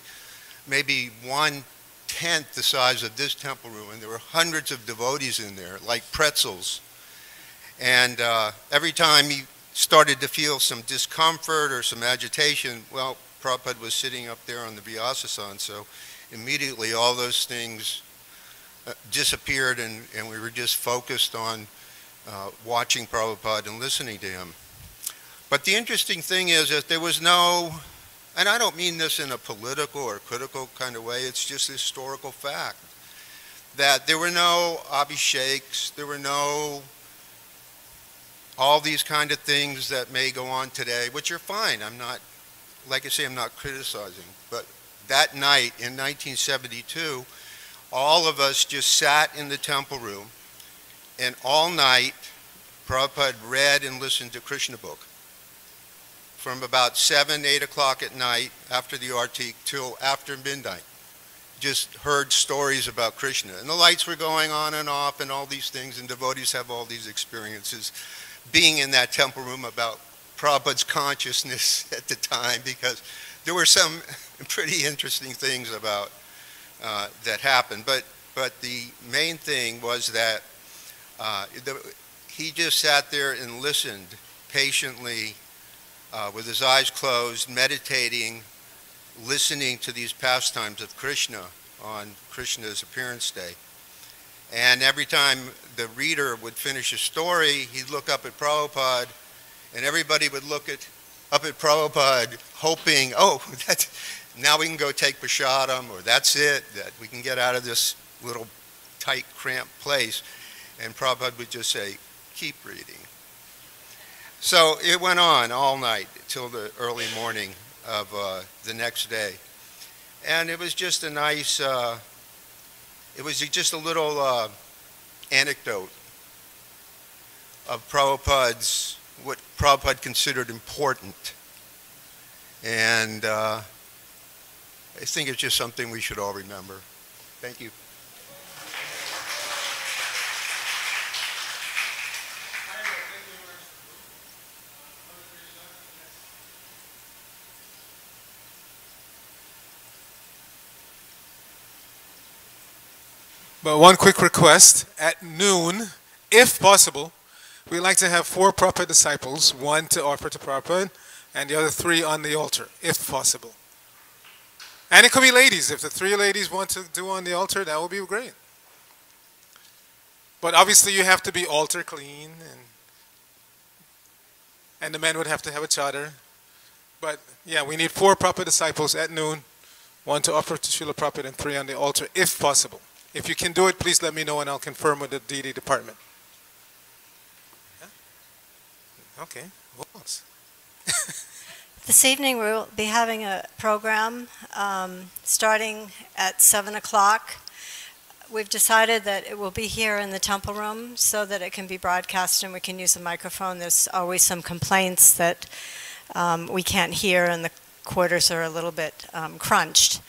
maybe 1/10 the size of this temple room, and there were hundreds of devotees in there, like pretzels. And every time you started to feel some discomfort or some agitation, well, Prabhupada was sitting up there on the Vyasa-san, so immediately all those things disappeared, and we were just focused on watching Prabhupada and listening to him. But the interesting thing is that there was no, and I don't mean this in a political or critical kind of way, it's just a historical fact, that there were no abhisheks, there were no all these kind of things that may go on today, which are fine. I'm not, like I say, I'm not criticizing. But that night in 1972, all of us just sat in the temple room, and all night Prabhupada read and listened to Krishna book from about 7, 8 o'clock at night after the artik till after midnight. Just heard stories about Krishna. And the lights were going on and off and all these things, and devotees have all these experiences being in that temple room about Prabhupada's consciousness at the time, because there were some pretty interesting things about that happened. But the main thing was that he just sat there and listened patiently with his eyes closed, meditating, listening to these pastimes of Krishna on Krishna's appearance day. And every time the reader would finish a story, he'd look up at Prabhupada, and everybody would look up at Prabhupada, hoping, oh, now we can go take prasadam, or that's it, that we can get out of this little tight, cramped place. And Prabhupada would just say, keep reading. So it went on all night till the early morning of the next day. And it was just a nice, it was just a little anecdote of Prabhupada's, what Prabhupada considered important. And I think it's just something we should all remember. Thank you. But one quick request, at noon, if possible, we'd like to have 4 Prabhupada disciples, 1 to offer to Prabhupada, and the other 3 on the altar, if possible. And it could be ladies. If the 3 ladies want to do on the altar, that would be great. But obviously you have to be altar clean, and the men would have to have a chadar. But yeah, we need 4 Prabhupada disciples at noon, 1 to offer to Srila Prabhupada, and 3 on the altar, if possible. If you can do it, please let me know and I'll confirm with the DD department. Yeah? Okay, who else? This evening we'll be having a program starting at 7 o'clock. We've decided that it will be here in the temple room so that it can be broadcast and we can use a microphone. There's always some complaints that we can't hear and the quarters are a little bit crunched.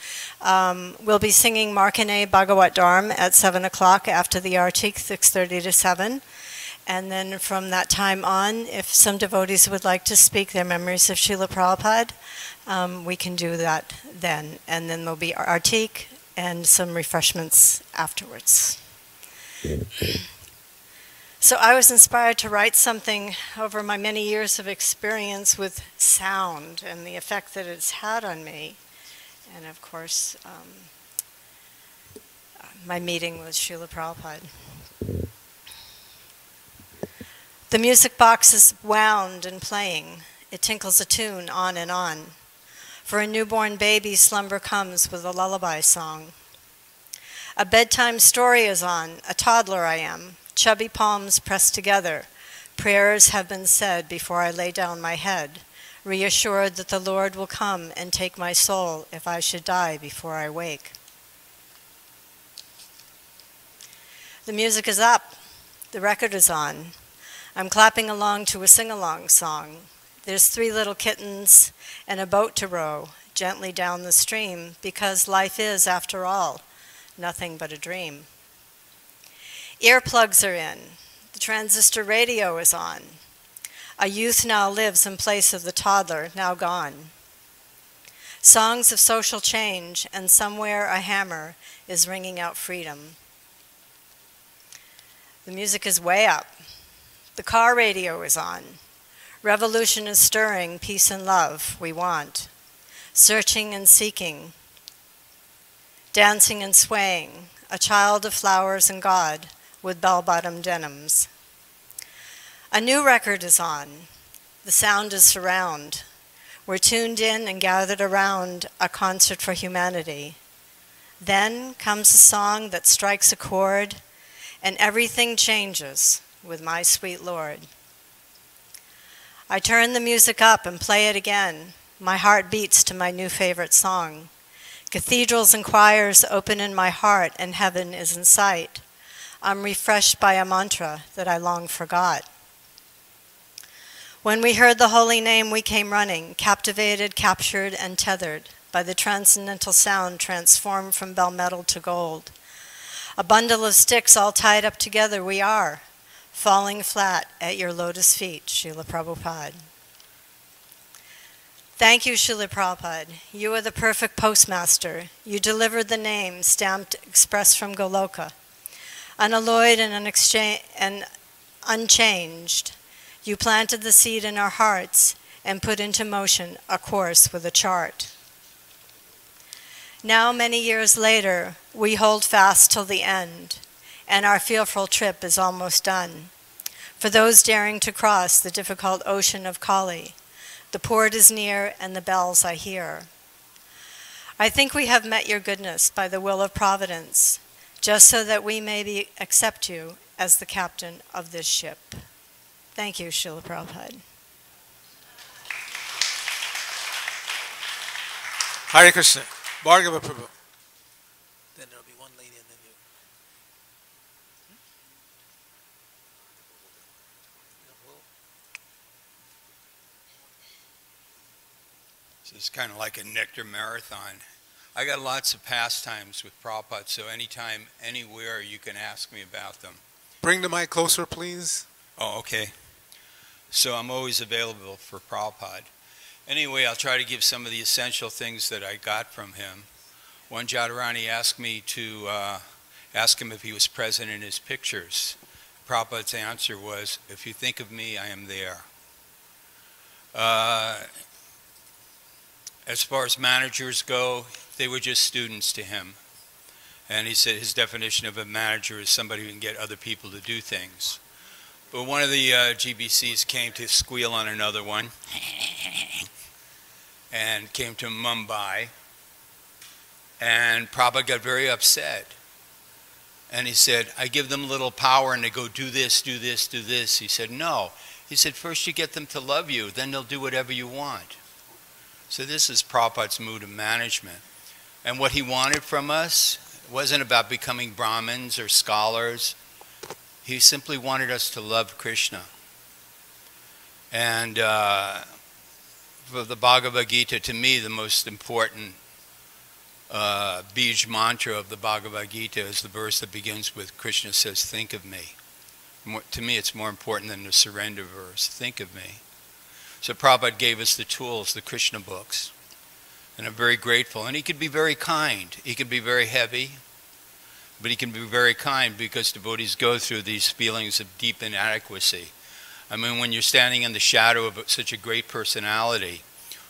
We'll be singing Markandeya Bhagavat Dharma at 7 o'clock after the artik, 6:30 to 7. And then from that time on, if some devotees would like to speak their memories of Srila Prabhupada, we can do that then. And then there'll be artik and some refreshments afterwards. So I was inspired to write something over my many years of experience with sound and the effect that it's had on me. And of course, my meeting with Srila Prabhupada. The music box is wound and playing. It tinkles a tune on and on. For a newborn baby, slumber comes with a lullaby song. A bedtime story is on, a toddler I am, chubby palms pressed together, Prayers have been said before I lay down my head, reassured that the Lord will come and take my soul if I should die before I wake. The music is up. The record is on. I'm clapping along to a sing-along song. There's 3 little kittens and a boat to row gently down the stream, because life is, after all, nothing but a dream. Earplugs are in. The transistor radio is on. A youth now lives in place of the toddler, now gone. Songs of social change, and somewhere a hammer is ringing out freedom. The music is way up. The car radio is on. Revolution is stirring, peace and love we want. Searching and seeking, dancing and swaying, a child of flowers and God with bell-bottom denims. A new record is on. The sound is surround. We're tuned in and gathered around a concert for humanity. Then comes a song that strikes a chord, and everything changes with my sweet Lord. I turn the music up and play it again. My heart beats to my new favorite song. Cathedrals and choirs open in my heart, and heaven is in sight. I'm refreshed by a mantra that I long forgot. When we heard the holy name, we came running, captivated, captured, and tethered by the transcendental sound transformed from bell metal to gold. A bundle of sticks all tied up together we are, falling flat at your lotus feet, Srila Prabhupada. Thank you, Srila Prabhupada. You are the perfect postmaster. You delivered the name, stamped express from Goloka. Unalloyed and unchanged, you planted the seed in our hearts and put into motion a course with a chart. Now, many years later, we hold fast till the end, and our fearful trip is almost done. For those daring to cross the difficult ocean of Kali, the port is near and the bells I hear. I think we have met your goodness by the will of Providence, just so that we may accept you as the captain of this ship. Thank you, Srila Prabhupada. Hare Krishna. Bhargava Prabhu. Then there'll be one lady and then you. So it's kind of like a nectar marathon. I got lots of pastimes with Prabhupada, so anytime, anywhere, you can ask me about them. Bring the mic closer, please. Oh, okay. So I'm always available for Prabhupada. Anyway, I'll try to give some of the essential things that I got from him. One Jadharani asked me to ask him if he was present in his pictures. Prabhupada's answer was, if you think of me, I am there. As far as managers go, they were just students to him. And he said his definition of a manager is somebody who can get other people to do things. But one of the GBCs came to squeal on another one and came to Mumbai. And Prabhupada got very upset. And he said, I give them a little power and they go, do this, do this, do this. He said, no. He said, first you get them to love you, then they'll do whatever you want. So this is Prabhupada's mood of management. And what he wanted from us wasn't about becoming Brahmins or scholars. He simply wanted us to love Krishna. And for the Bhagavad Gita, to me, the most important Bij mantra of the Bhagavad Gita is the verse that begins with Krishna says, think of me. To me, it's more important than the surrender verse, think of me. So Prabhupada gave us the tools, the Krishna books. And I'm very grateful. And he could be very kind. He could be very heavy. But he can be very kind because devotees go through these feelings of deep inadequacy. I mean, when you're standing in the shadow of such a great personality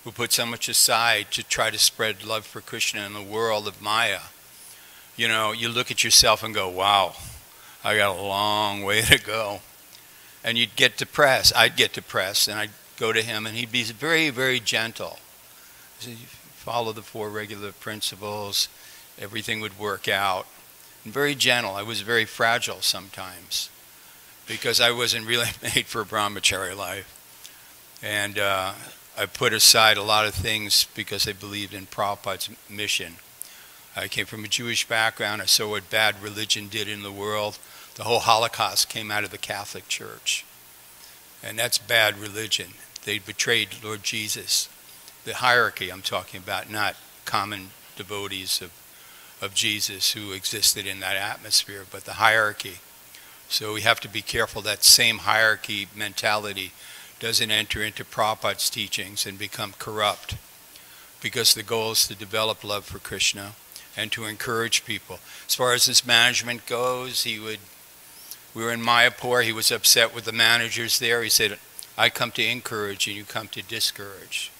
who put so much aside to try to spread love for Krishna in the world of Maya, you know, you look at yourself and go, wow, I got a long way to go. And you'd get depressed. I'd get depressed, and I'd go to him, and he'd be very, very gentle. So you follow the 4 regular principles, everything would work out. And very gentle. I was very fragile sometimes. because I wasn't really made for a brahmachari life. And I put aside a lot of things because I believed in Prabhupada's mission. I came from a Jewish background. I saw what bad religion did in the world. The whole Holocaust came out of the Catholic Church. And that's bad religion. They betrayed Lord Jesus. The hierarchy I'm talking about, not common devotees of Jesus who existed in that atmosphere, but the hierarchy. So we have to be careful that same hierarchy mentality doesn't enter into Prabhupada's teachings and become corrupt, because the goal is to develop love for Krishna and to encourage people. As far as his management goes, we were in Mayapur, he was upset with the managers there. He said, I come to encourage and you come to discourage.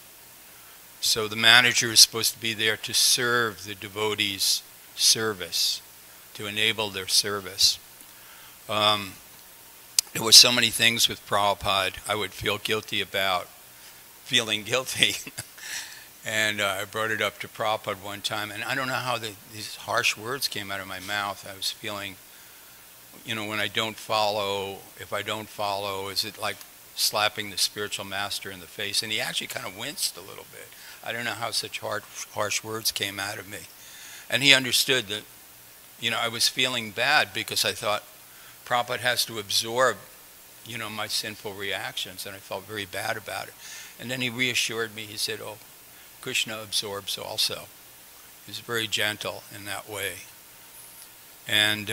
So the manager is supposed to be there to serve the devotees' service, to enable their service. There were so many things with Prabhupada I would feel guilty about, feeling guilty. And I brought it up to Prabhupada one time, and I don't know how these harsh words came out of my mouth. I was feeling, when I don't follow, if I don't follow, is it like slapping the spiritual master in the face? And he actually kind of winced a little bit. I don't know how such harsh words came out of me. And he understood that, I was feeling bad because I thought Prabhupada has to absorb, my sinful reactions, and I felt very bad about it. And then he reassured me. He said, oh, Krishna absorbs also. He's very gentle in that way. And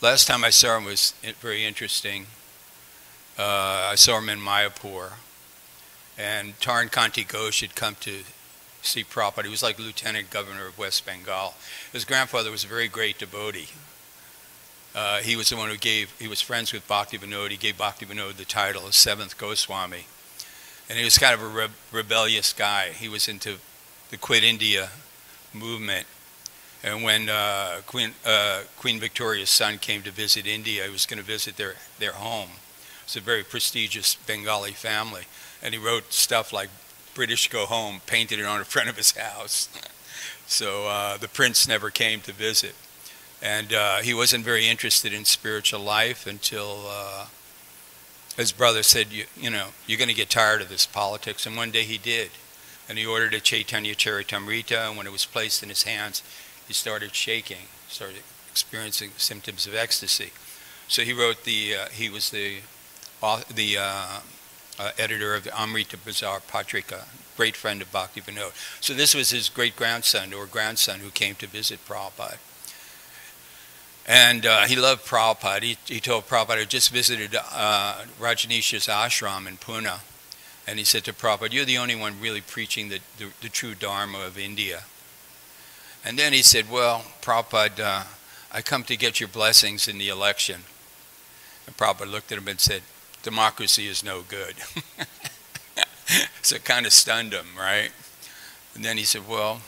last time I saw him was very interesting. I saw him in Mayapur. And Taran Kanti Ghosh had come to see Prabhupada. He was like Lieutenant Governor of West Bengal. His grandfather was a very great devotee. He was the one he was friends with Bhaktivinoda. He gave Bhaktivinoda the title of Seventh Goswami. And he was kind of a rebellious guy. He was into the Quit India movement. And when Queen Victoria's son came to visit India, he was going to visit their home. It's a very prestigious Bengali family. And he wrote stuff like British Go Home, painted it on the front of his house. So the prince never came to visit. And he wasn't very interested in spiritual life until his brother said, you're going to get tired of this politics. And one day he did. And he ordered a Chaitanya Charitamrita, and when it was placed in his hands, he started shaking, started experiencing symptoms of ecstasy. So he wrote he was the editor of the Amrita Bazaar Patrika, great friend of Bhaktivinoda. So this was his great-grandson or grandson who came to visit Prabhupada. And he loved Prabhupada. He told Prabhupada, I just visited Rajneesh's ashram in Pune. And he said to Prabhupada, you're the only one really preaching the true Dharma of India. And then he said, well, Prabhupada, I come to get your blessings in the election. And Prabhupada looked at him and said, democracy is no good. So it kind of stunned him, right? And then he said, well,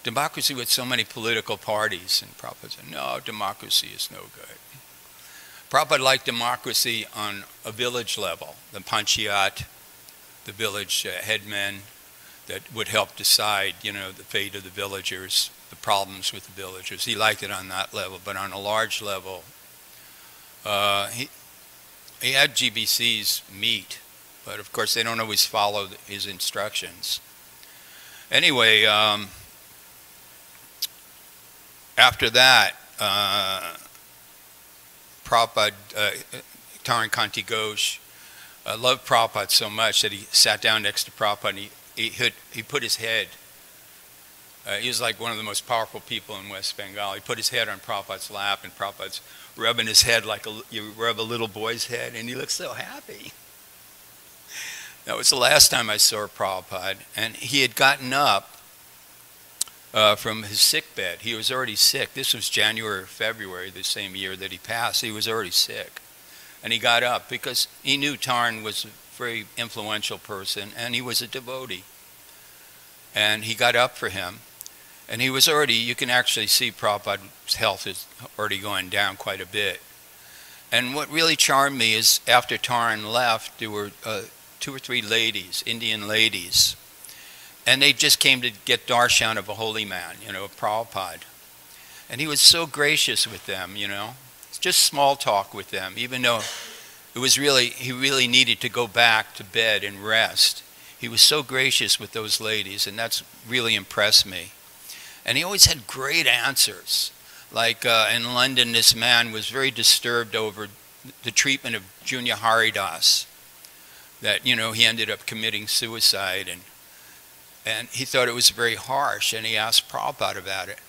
democracy with so many political parties. And Prabhupada said, no, democracy is no good. Prabhupada liked democracy on a village level, the panchayat, the village headmen that would help decide, the fate of the villagers, the problems with the villagers. He liked it on that level, but on a large level, he had GBCs meet, but of course they don't always follow his instructions. Anyway, after that, Prabhupada, Taran Kanti Ghosh, loved Prabhupada so much that he sat down next to Prabhupada and he put his head, he was like one of the most powerful people in West Bengal. He put his head on Prabhupada's lap, and Prabhupada's rubbing his head like you rub a little boy's head, and he looked so happy. That was the last time I saw Prabhupada, and he had gotten up from his sick bed. He was already sick. This was January or February, the same year that he passed. He was already sick. And he got up because he knew Taran was a very influential person, and he was a devotee. And he got up for him. And he was already, you can actually see Prabhupada's health is already going down quite a bit. And what really charmed me is after Taran left, there were 2 or 3 ladies, Indian ladies. And they just came to get darshan of a holy man, Prabhupada. And he was so gracious with them, just small talk with them, even though he really needed to go back to bed and rest. He was so gracious with those ladies, and that's really impressed me. And he always had great answers. Like in London, this man was very disturbed over the treatment of Junior Haridas, that, he ended up committing suicide, and he thought it was very harsh, and he asked Prabhupada about it.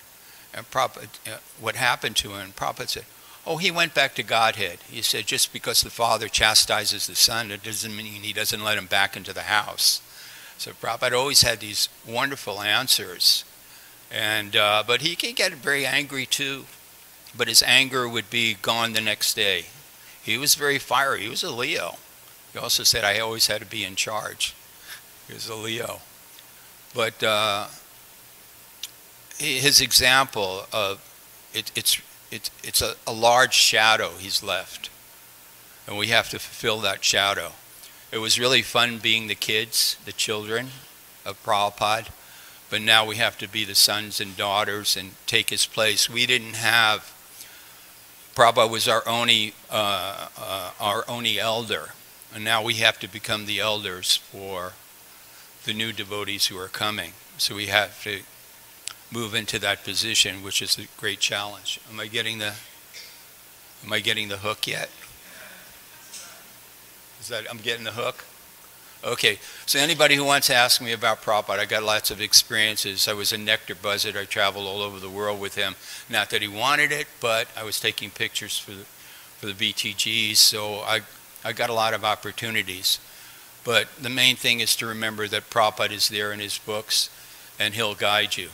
And Prabhupada, what happened to him? And Prabhupada said, oh, he went back to Godhead. He said, just because the father chastises the son, it doesn't mean he doesn't let him back into the house. So Prabhupada always had these wonderful answers. And but he could get very angry too. But his anger would be gone the next day. He was very fiery. He was a Leo. He also said, I always had to be in charge. He was a Leo. But his example of it's a large shadow he's left, and we have to fulfill that shadow. It was really fun being the kids, the children of Prabhupada, but now we have to be the sons and daughters and take his place. We didn't have, Prabhupada was our only elder, and now we have to become the elders for the new devotees who are coming. So we have to move into that position, which is a great challenge. Am I getting the hook yet? I'm getting the hook? Okay, so anybody who wants to ask me about Prabhupada, I got lots of experiences. I was a nectar buzzard. I traveled all over the world with him. Not that he wanted it, but I was taking pictures for the BTGs, so I got a lot of opportunities. But the main thing is to remember that Prabhupada is there in his books, and he'll guide you.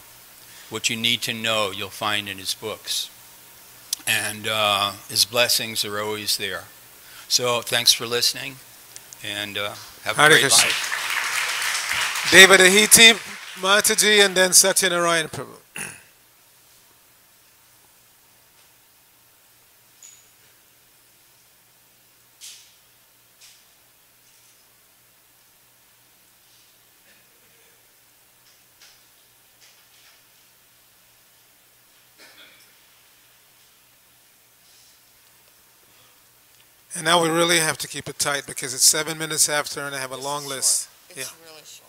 What you need to know, you'll find in his books. And his blessings are always there. So thanks for listening, and have a great life. David Ahiti, Mataji, and then Satyanarayan Prabhu. And now we really have to keep it tight because it's 7 minutes after and I have a long list. It's really short.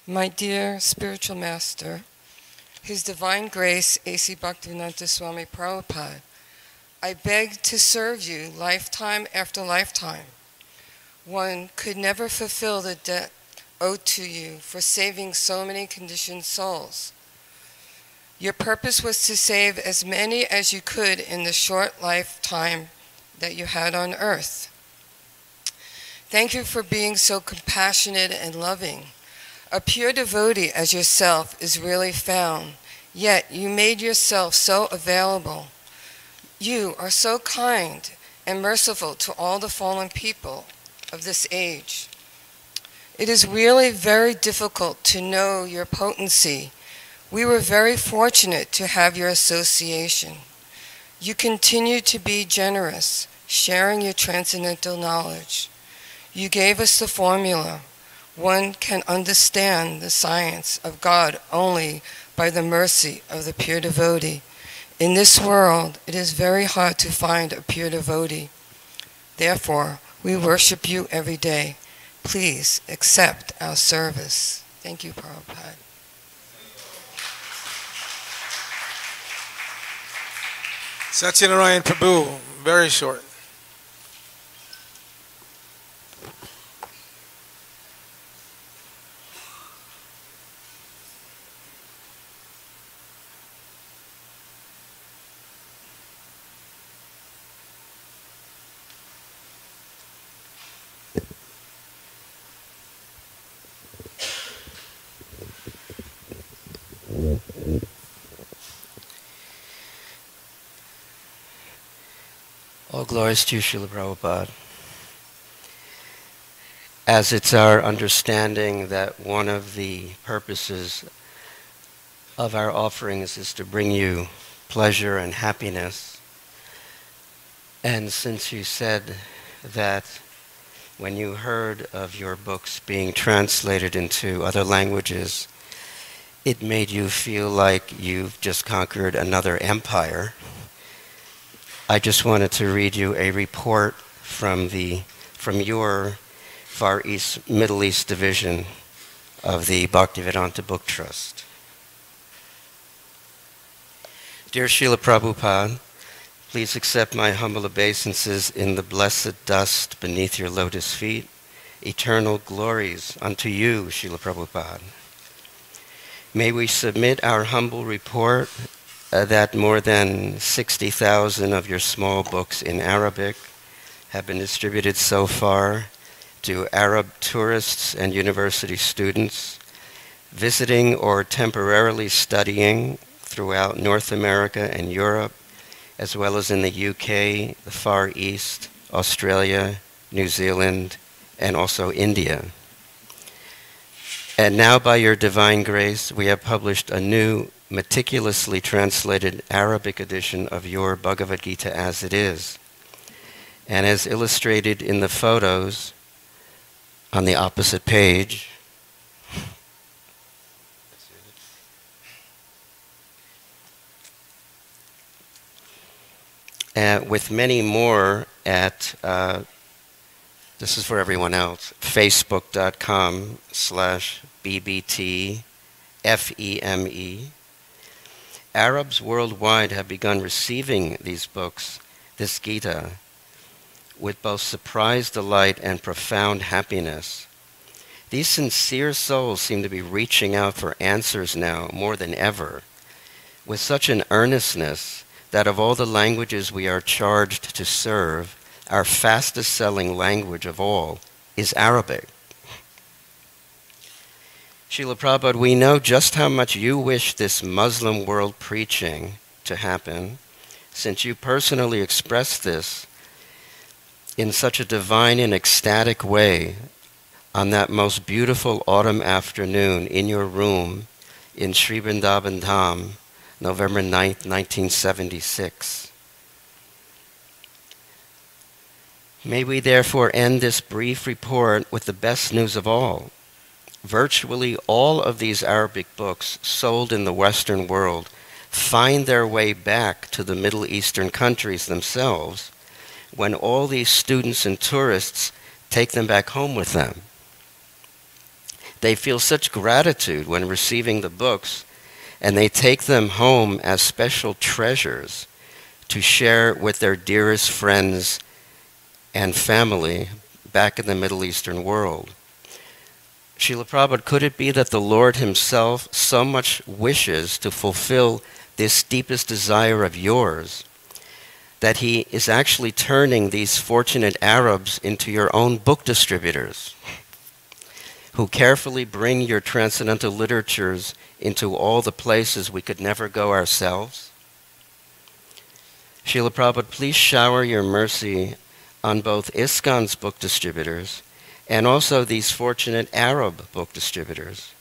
My dear spiritual master, His Divine Grace, A.C. Bhaktivedanta Swami Prabhupada, I beg to serve you lifetime after lifetime. One could never fulfill the debt owed to you for saving so many conditioned souls. Your purpose was to save as many as you could in the short lifetime that you had on earth. Thank you for being so compassionate and loving. A pure devotee as yourself is rarely found, yet you made yourself so available. You are so kind and merciful to all the fallen people of this age. It is really very difficult to know your potency. We were very fortunate to have your association. You continue to be generous, sharing your transcendental knowledge. You gave us the formula. One can understand the science of God only by the mercy of the pure devotee. In this world, it is very hard to find a pure devotee. Therefore, we worship you every day. Please accept our service. Thank you, Prabhupada. Satyanarayan Prabhu, very short. All glories to you, Srila Prabhupada. As it's our understanding that one of the purposes of our offerings is to bring you pleasure and happiness, And since you said that when you heard of your books being translated into other languages, it made you feel like you've just conquered another empire, I just wanted to read you a report from your Far East, Middle East division of the Bhaktivedanta Book Trust. Dear Srila Prabhupada, please accept my humble obeisances in the blessed dust beneath your lotus feet. Eternal glories unto you, Srila Prabhupada. May we submit our humble report that more than 60,000 of your small books in Arabic have been distributed so far to Arab tourists and university students visiting or temporarily studying throughout North America and Europe, as well as in the UK, the Far East, Australia, New Zealand, and also India. And now, by your divine grace, we have published a new, meticulously translated Arabic edition of your Bhagavad Gita as it is. And as illustrated in the photos on the opposite page, with many more at, this is for everyone else, facebook.com/BBTFEME. Arabs worldwide have begun receiving these books, this Gita, with both surprise, delight, and profound happiness. These sincere souls seem to be reaching out for answers now more than ever, with such an earnestness that of all the languages we are charged to serve, our fastest selling language of all is Arabic. Srila Prabhupada, we know just how much you wish this Muslim world preaching to happen, since you personally expressed this in such a divine and ecstatic way on that most beautiful autumn afternoon in your room in Sri Vrindavan Dham, November 9th, 1976. May we therefore end this brief report with the best news of all. Virtually all of these Arabic books sold in the Western world find their way back to the Middle Eastern countries themselves when all these students and tourists take them back home with them. They feel such gratitude when receiving the books, and they take them home as special treasures to share with their dearest friends and family back in the Middle Eastern world. Srila Prabhupada, could it be that the Lord himself so much wishes to fulfill this deepest desire of yours that he is actually turning these fortunate Arabs into your own book distributors who carefully bring your transcendental literatures into all the places we could never go ourselves? Srila Prabhupada, please shower your mercy on both ISKCON's book distributors and also these fortunate Arab book distributors,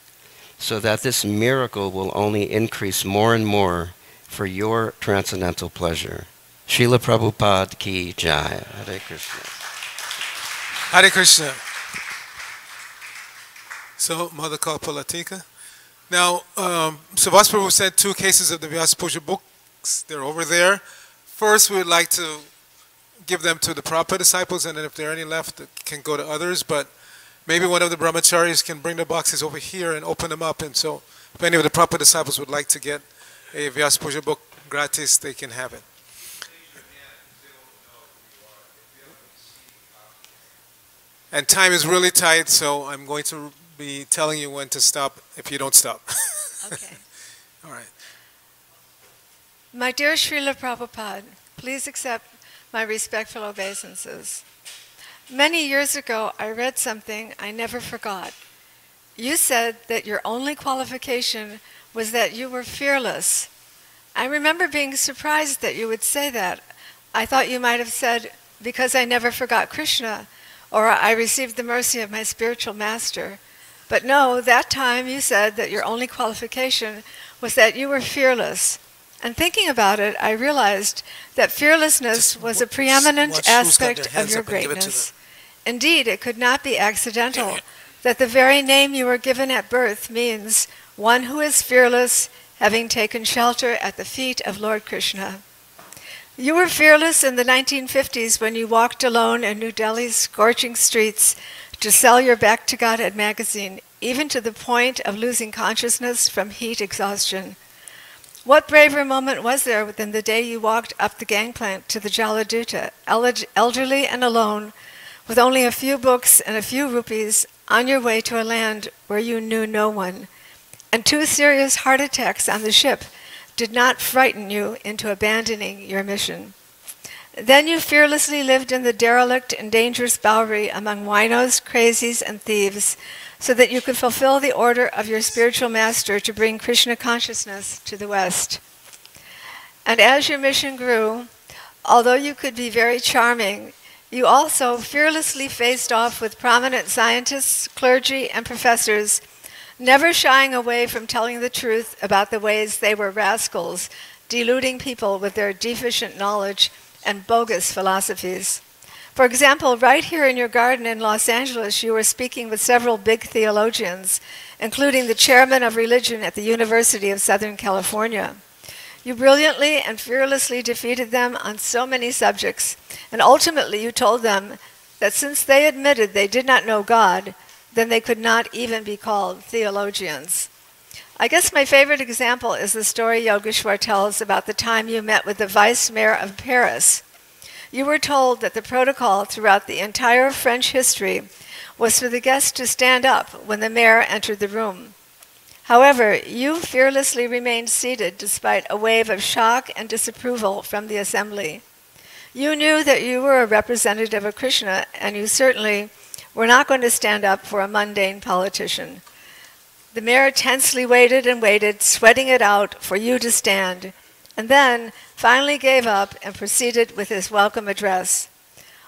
so that this miracle will only increase more and more for your transcendental pleasure. Srila Prabhupada ki jai. Hare Krishna. Hare Krishna. So, Mother Kalpalatika. Now, Srivas Prabhu said 2 cases of the Vyasa-Puja books. They're over there. First, we would like to give them to the Prabhupada disciples, and then if there are any left, it can go to others. But maybe one of the brahmacharis can bring the boxes over here and open them up. And so, if any of the Prabhupada disciples would like to get a Vyasa-Puja book gratis, they can have it. And time is really tight, so I'm going to be telling you when to stop if you don't stop. Okay. All right. My dear Srila Prabhupada, please accept my respectful obeisances. Many years ago, I read something I never forgot. You said that your only qualification was that you were fearless. I remember being surprised that you would say that. I thought you might have said, because I never forgot Krishna, or I received the mercy of my spiritual master. But no, that time you said that your only qualification was that you were fearless. And thinking about it, I realized that fearlessness was a preeminent aspect of your greatness. Indeed, it could not be accidental that the very name you were given at birth means one who is fearless, having taken shelter at the feet of Lord Krishna. You were fearless in the 1950s when you walked alone in New Delhi's scorching streets to sell your Back to Godhead magazine, even to the point of losing consciousness from heat exhaustion. What braver moment was there than the day you walked up the gangplank to the Jaladuta, elderly and alone, with only a few books and a few rupees, on your way to a land where you knew no one, and 2 serious heart attacks on the ship did not frighten you into abandoning your mission. Then you fearlessly lived in the derelict and dangerous Bowery among winos, crazies, and thieves, so that you could fulfill the order of your spiritual master to bring Krishna consciousness to the West. And as your mission grew, although you could be very charming, you also fearlessly faced off with prominent scientists, clergy, and professors, never shying away from telling the truth about the ways they were rascals, deluding people with their deficient knowledge and bogus philosophies. For example, right here in your garden in Los Angeles, you were speaking with several big theologians, including the chairman of religion at the University of Southern California. You brilliantly and fearlessly defeated them on so many subjects, and ultimately you told them that since they admitted they did not know God, then they could not even be called theologians. I guess my favorite example is the story Yogeshwar tells about the time you met with the vice mayor of Paris. You were told that the protocol throughout the entire French history was for the guests to stand up when the mayor entered the room. However, you fearlessly remained seated despite a wave of shock and disapproval from the assembly. You knew that you were a representative of Krishna, and you certainly were not going to stand up for a mundane politician. The mayor tensely waited and waited, sweating it out for you to stand, and then finally gave up and proceeded with his welcome address.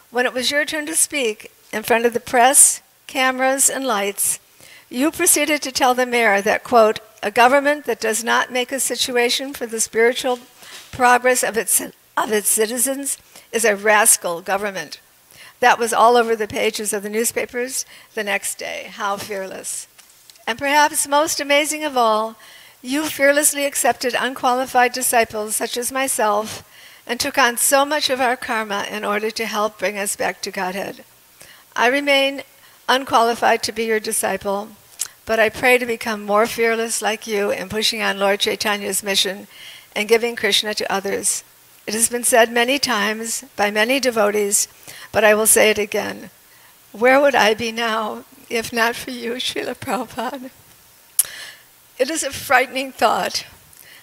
When it was your turn to speak, in front of the press, cameras, and lights, you proceeded to tell the mayor that, quote, a government that does not make a situation for the spiritual progress of its citizens is a rascal government. That was all over the pages of the newspapers the next day. How fearless. And perhaps most amazing of all, you fearlessly accepted unqualified disciples such as myself and took on so much of our karma in order to help bring us back to Godhead. I remain unqualified to be your disciple, but I pray to become more fearless like you in pushing on Lord Chaitanya's mission and giving Krishna to others. It has been said many times by many devotees, but I will say it again. Where would I be now if not for you, Srila Prabhupada? It is a frightening thought,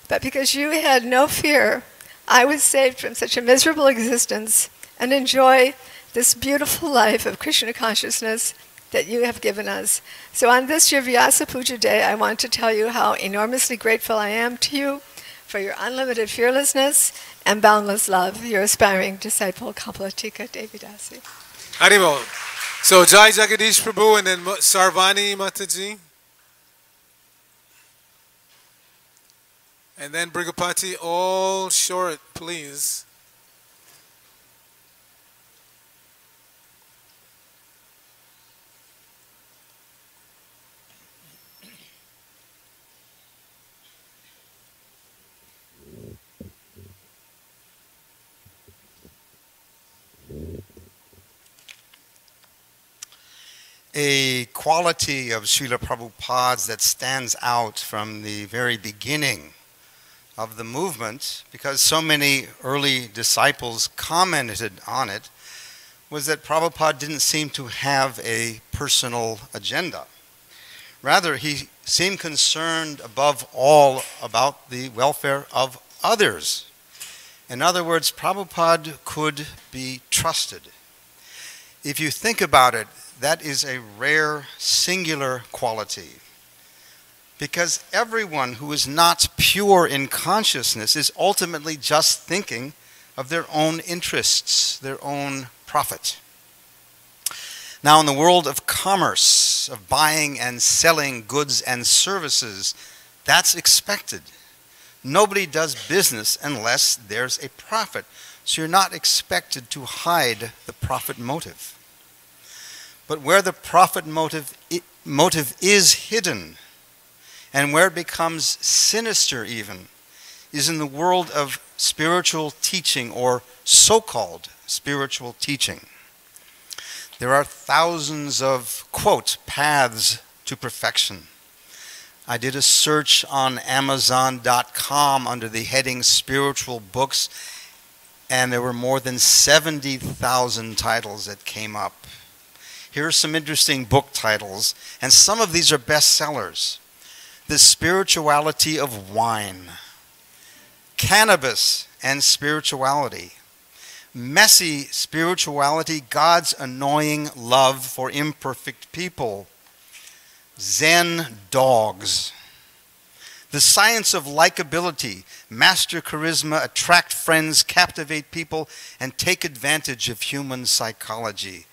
but because you had no fear, I was saved from such a miserable existence and enjoy this beautiful life of Krishna consciousness that you have given us. So on this your Vyasa-Puja day, I want to tell you how enormously grateful I am to you for your unlimited fearlessness and boundless love. Your aspiring disciple, Kapalatika Devidasi. Haribol. So Jai Jagadish Prabhu and then Sarvani Mataji. And then Brigapati, all short, please. A quality of Srila Prabhupada's that stands out from the very beginning of the movement, because so many early disciples commented on it, was that Prabhupada didn't seem to have a personal agenda. Rather, he seemed concerned above all about the welfare of others. In other words, Prabhupada could be trusted. If you think about it, that is a rare, singular quality. Because everyone who is not pure in consciousness is ultimately just thinking of their own interests, their own profit. Now, in the world of commerce, of buying and selling goods and services, that's expected. Nobody does business unless there's a profit. So you're not expected to hide the profit motive. But where the profit motive is hidden, and where it becomes sinister even, is in the world of spiritual teaching or so-called spiritual teaching. There are thousands of, quote, paths to perfection. I did a search on Amazon.com under the heading Spiritual Books, and there were more than 70,000 titles that came up. Here are some interesting book titles, and some of these are bestsellers. The Spirituality of Wine, Cannabis and Spirituality, Messy Spirituality, God's Annoying Love for Imperfect People, Zen Dogs, The Science of Likability, Master Charisma, Attract Friends, Captivate People, and Take Advantage of Human Psychology,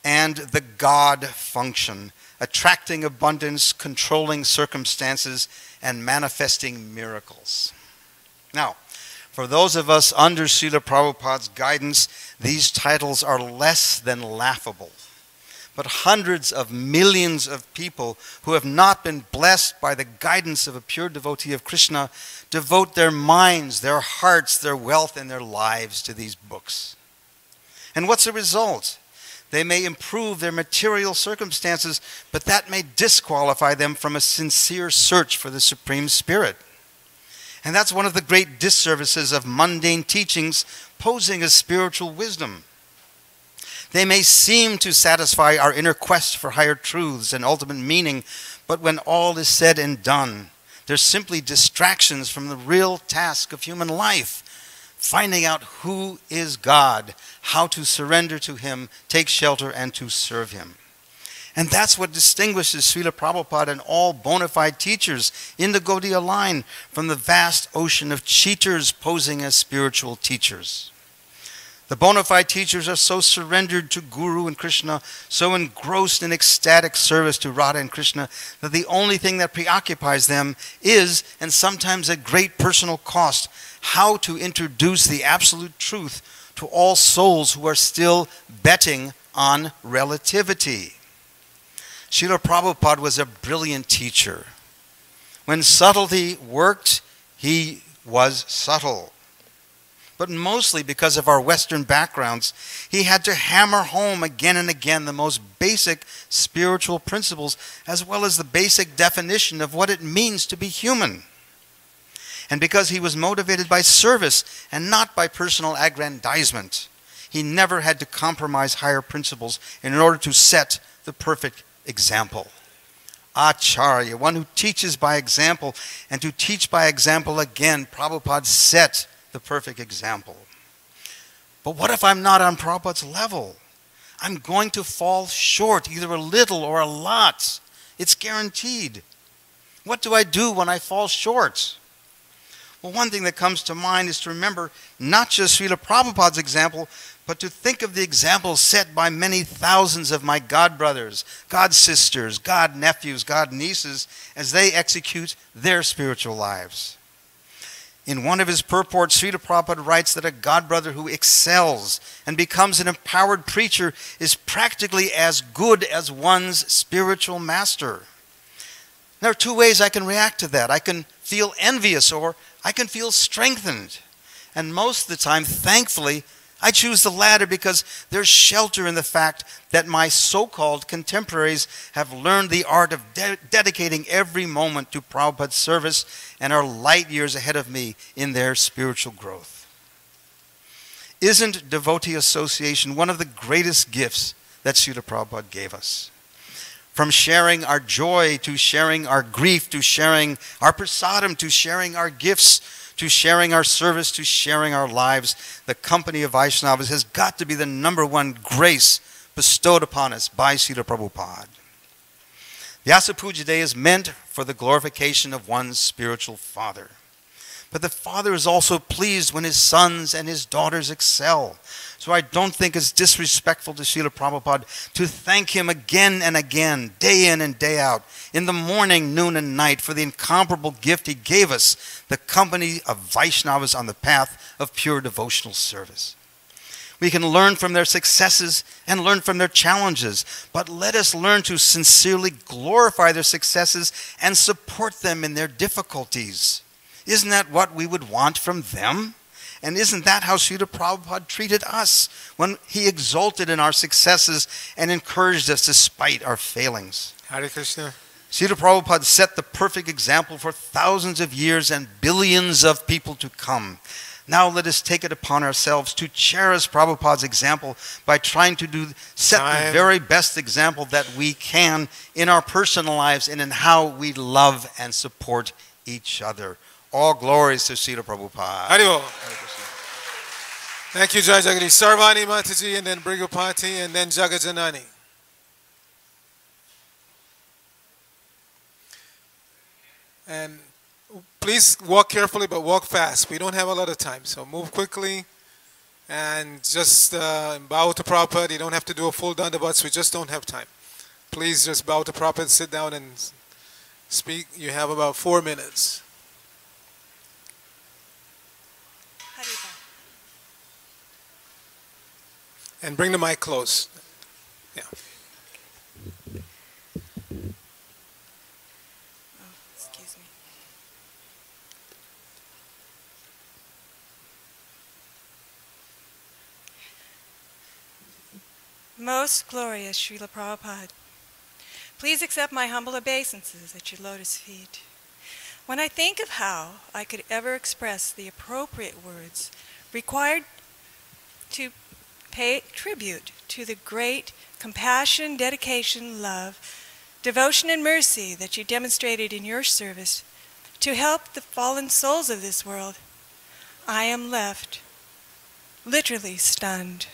and The God Function, Attracting Abundance, Controlling Circumstances, and Manifesting Miracles. Now, for those of us under Srila Prabhupada's guidance, these titles are less than laughable. But hundreds of millions of people who have not been blessed by the guidance of a pure devotee of Krishna devote their minds, their hearts, their wealth, and their lives to these books. And what's the result? They may improve their material circumstances, but that may disqualify them from a sincere search for the Supreme Spirit. And that's one of the great disservices of mundane teachings posing as spiritual wisdom. They may seem to satisfy our inner quest for higher truths and ultimate meaning, but when all is said and done, they're simply distractions from the real task of human life, finding out who is God, how to surrender to Him, take shelter, and to serve Him. And that's what distinguishes Srila Prabhupada and all bona fide teachers in the Gaudiya line from the vast ocean of cheaters posing as spiritual teachers. The bona fide teachers are so surrendered to Guru and Krishna, so engrossed in ecstatic service to Radha and Krishna, that the only thing that preoccupies them is, and sometimes at great personal cost, how to introduce the absolute truth to all souls who are still betting on relativity. Srila Prabhupada was a brilliant teacher. When subtlety worked, he was subtle. But mostly because of our Western backgrounds, he had to hammer home again and again the most basic spiritual principles, as well as the basic definition of what it means to be human. And because he was motivated by service and not by personal aggrandizement, he never had to compromise higher principles in order to set the perfect example. Acharya, one who teaches by example, and to teach by example again, Prabhupada set the perfect example. But what if I'm not on Prabhupada's level? I'm going to fall short, either a little or a lot. It's guaranteed. What do I do when I fall short? Well, one thing that comes to mind is to remember not just Srila Prabhupada's example, but to think of the examples set by many thousands of my god brothers, god sisters, god nephews, god nieces, as they execute their spiritual lives. In one of his purports, Srila Prabhupada writes that a god brother who excels and becomes an empowered preacher is practically as good as one's spiritual master. There are two ways I can react to that. I can feel envious or I can feel strengthened. And most of the time, thankfully, I choose the latter because there's shelter in the fact that my so-called contemporaries have learned the art of dedicating every moment to Prabhupada's service and are light years ahead of me in their spiritual growth. Isn't devotee association one of the greatest gifts that Srila Prabhupada gave us? From sharing our joy to sharing our grief to sharing our prasadam to sharing our gifts to sharing our service, to sharing our lives, the company of Vaishnavas has got to be the number one grace bestowed upon us by Srila Prabhupada. Vyasa-Puja Day is meant for the glorification of one's spiritual father. But the Father is also pleased when his sons and his daughters excel. So I don't think it's disrespectful to Srila Prabhupada to thank him again and again, day in and day out, in the morning, noon, and night, for the incomparable gift he gave us, the company of Vaishnavas on the path of pure devotional service. We can learn from their successes and learn from their challenges, but let us learn to sincerely glorify their successes and support them in their difficulties. Isn't that what we would want from them? And isn't that how Srila Prabhupada treated us when he exulted in our successes and encouraged us despite our failings? Hare Krishna. Srila Prabhupada set the perfect example for thousands of years and billions of people to come. Now let us take it upon ourselves to cherish Prabhupada's example by trying to set the very best example that we can in our personal lives and in how we love and support each other. All glories to Srila Prabhupada. Haribol. Thank you, Jai Jagadish. Sarvani Mataji, and then Brigupati, and then Jagajanani. And please walk carefully, but walk fast. We don't have a lot of time, so move quickly. And just bow to Prabhupada. You don't have to do a full dandavats. We just don't have time. Please just bow to Prabhupada, sit down and speak. You have about 4 minutes. And bring the mic close. Yeah. Excuse me. Most glorious Srila Prabhupada, please accept my humble obeisances at your lotus feet. When I think of how I could ever express the appropriate words required to pay tribute to the great compassion, dedication, love, devotion, and mercy that you demonstrated in your service to help the fallen souls of this world, I am left literally stunned.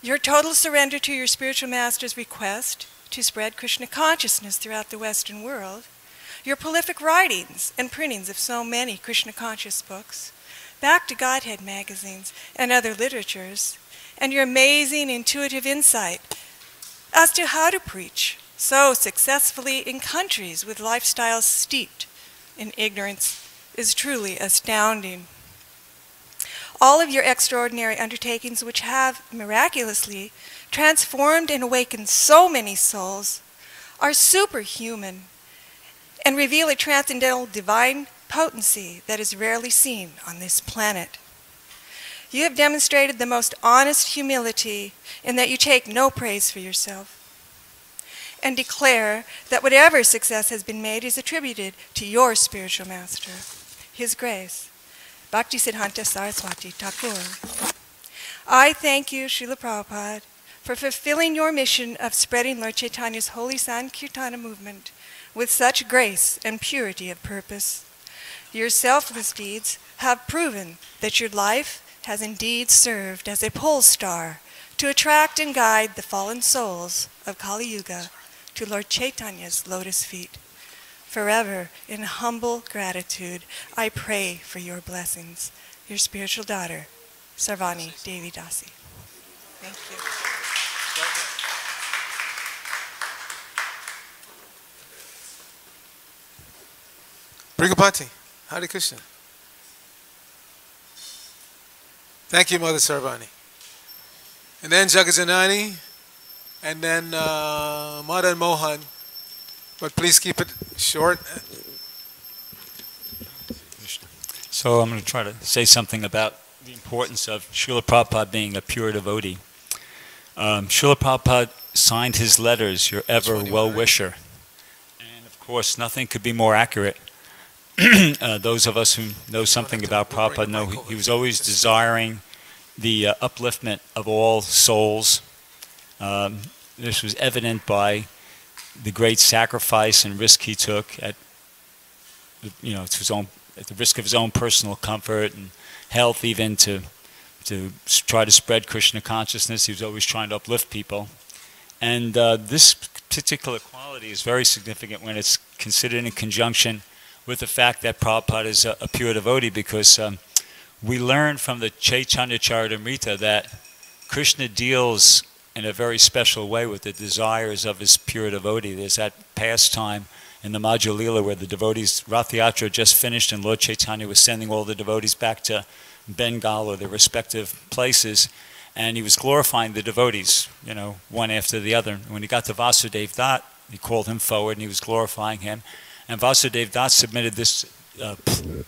Your total surrender to your spiritual master's request to spread Krishna consciousness throughout the Western world, your prolific writings and printings of so many Krishna conscious books, Back to Godhead magazines and other literatures, and your amazing intuitive insight as to how to preach so successfully in countries with lifestyles steeped in ignorance is truly astounding. All of your extraordinary undertakings, which have miraculously transformed and awakened so many souls, are superhuman and reveal a transcendental divine potency that is rarely seen on this planet. You have demonstrated the most honest humility in that you take no praise for yourself and declare that whatever success has been made is attributed to your spiritual master, His Grace, Bhaktisiddhanta Saraswati Thakur. I thank you, Srila Prabhupada, for fulfilling your mission of spreading Lord Chaitanya's holy Sankirtana movement with such grace and purity of purpose. Your selfless deeds have proven that your life has indeed served as a pole star to attract and guide the fallen souls of Kali Yuga to Lord Chaitanya's lotus feet. Forever, in humble gratitude, I pray for your blessings. Your spiritual daughter, Sarvani Devi Dasi. Thank you. Brigupati. Hare Krishna. Thank you, Mother Sarvani. And then Jagajanani, and then Madan Mohan. But please keep it short. So I'm going to try to say something about the importance of Srila Prabhupada being a pure devotee. Srila Prabhupada signed his letters, your ever well-wisher. And of course, nothing could be more accurate. Those of us who know something about Prabhupada know he was always desiring the upliftment of all souls. This was evident by the great sacrifice and risk he took at the risk of his own personal comfort and health, even to try to spread Krishna consciousness. He was always trying to uplift people. And this particular quality is very significant when it's considered in conjunction with the fact that Prabhupada is a pure devotee, because we learn from the Chaitanya Charitamrita that Krishna deals in a very special way with the desires of his pure devotee. There's that pastime in the Madhya Lila where the devotees, Rath Yatra just finished and Lord Chaitanya was sending all the devotees back to Bengal or their respective places, and he was glorifying the devotees, you know, one after the other. When he got to Vasudev Dutt, he called him forward and he was glorifying him. And Vasudev Dutt submitted this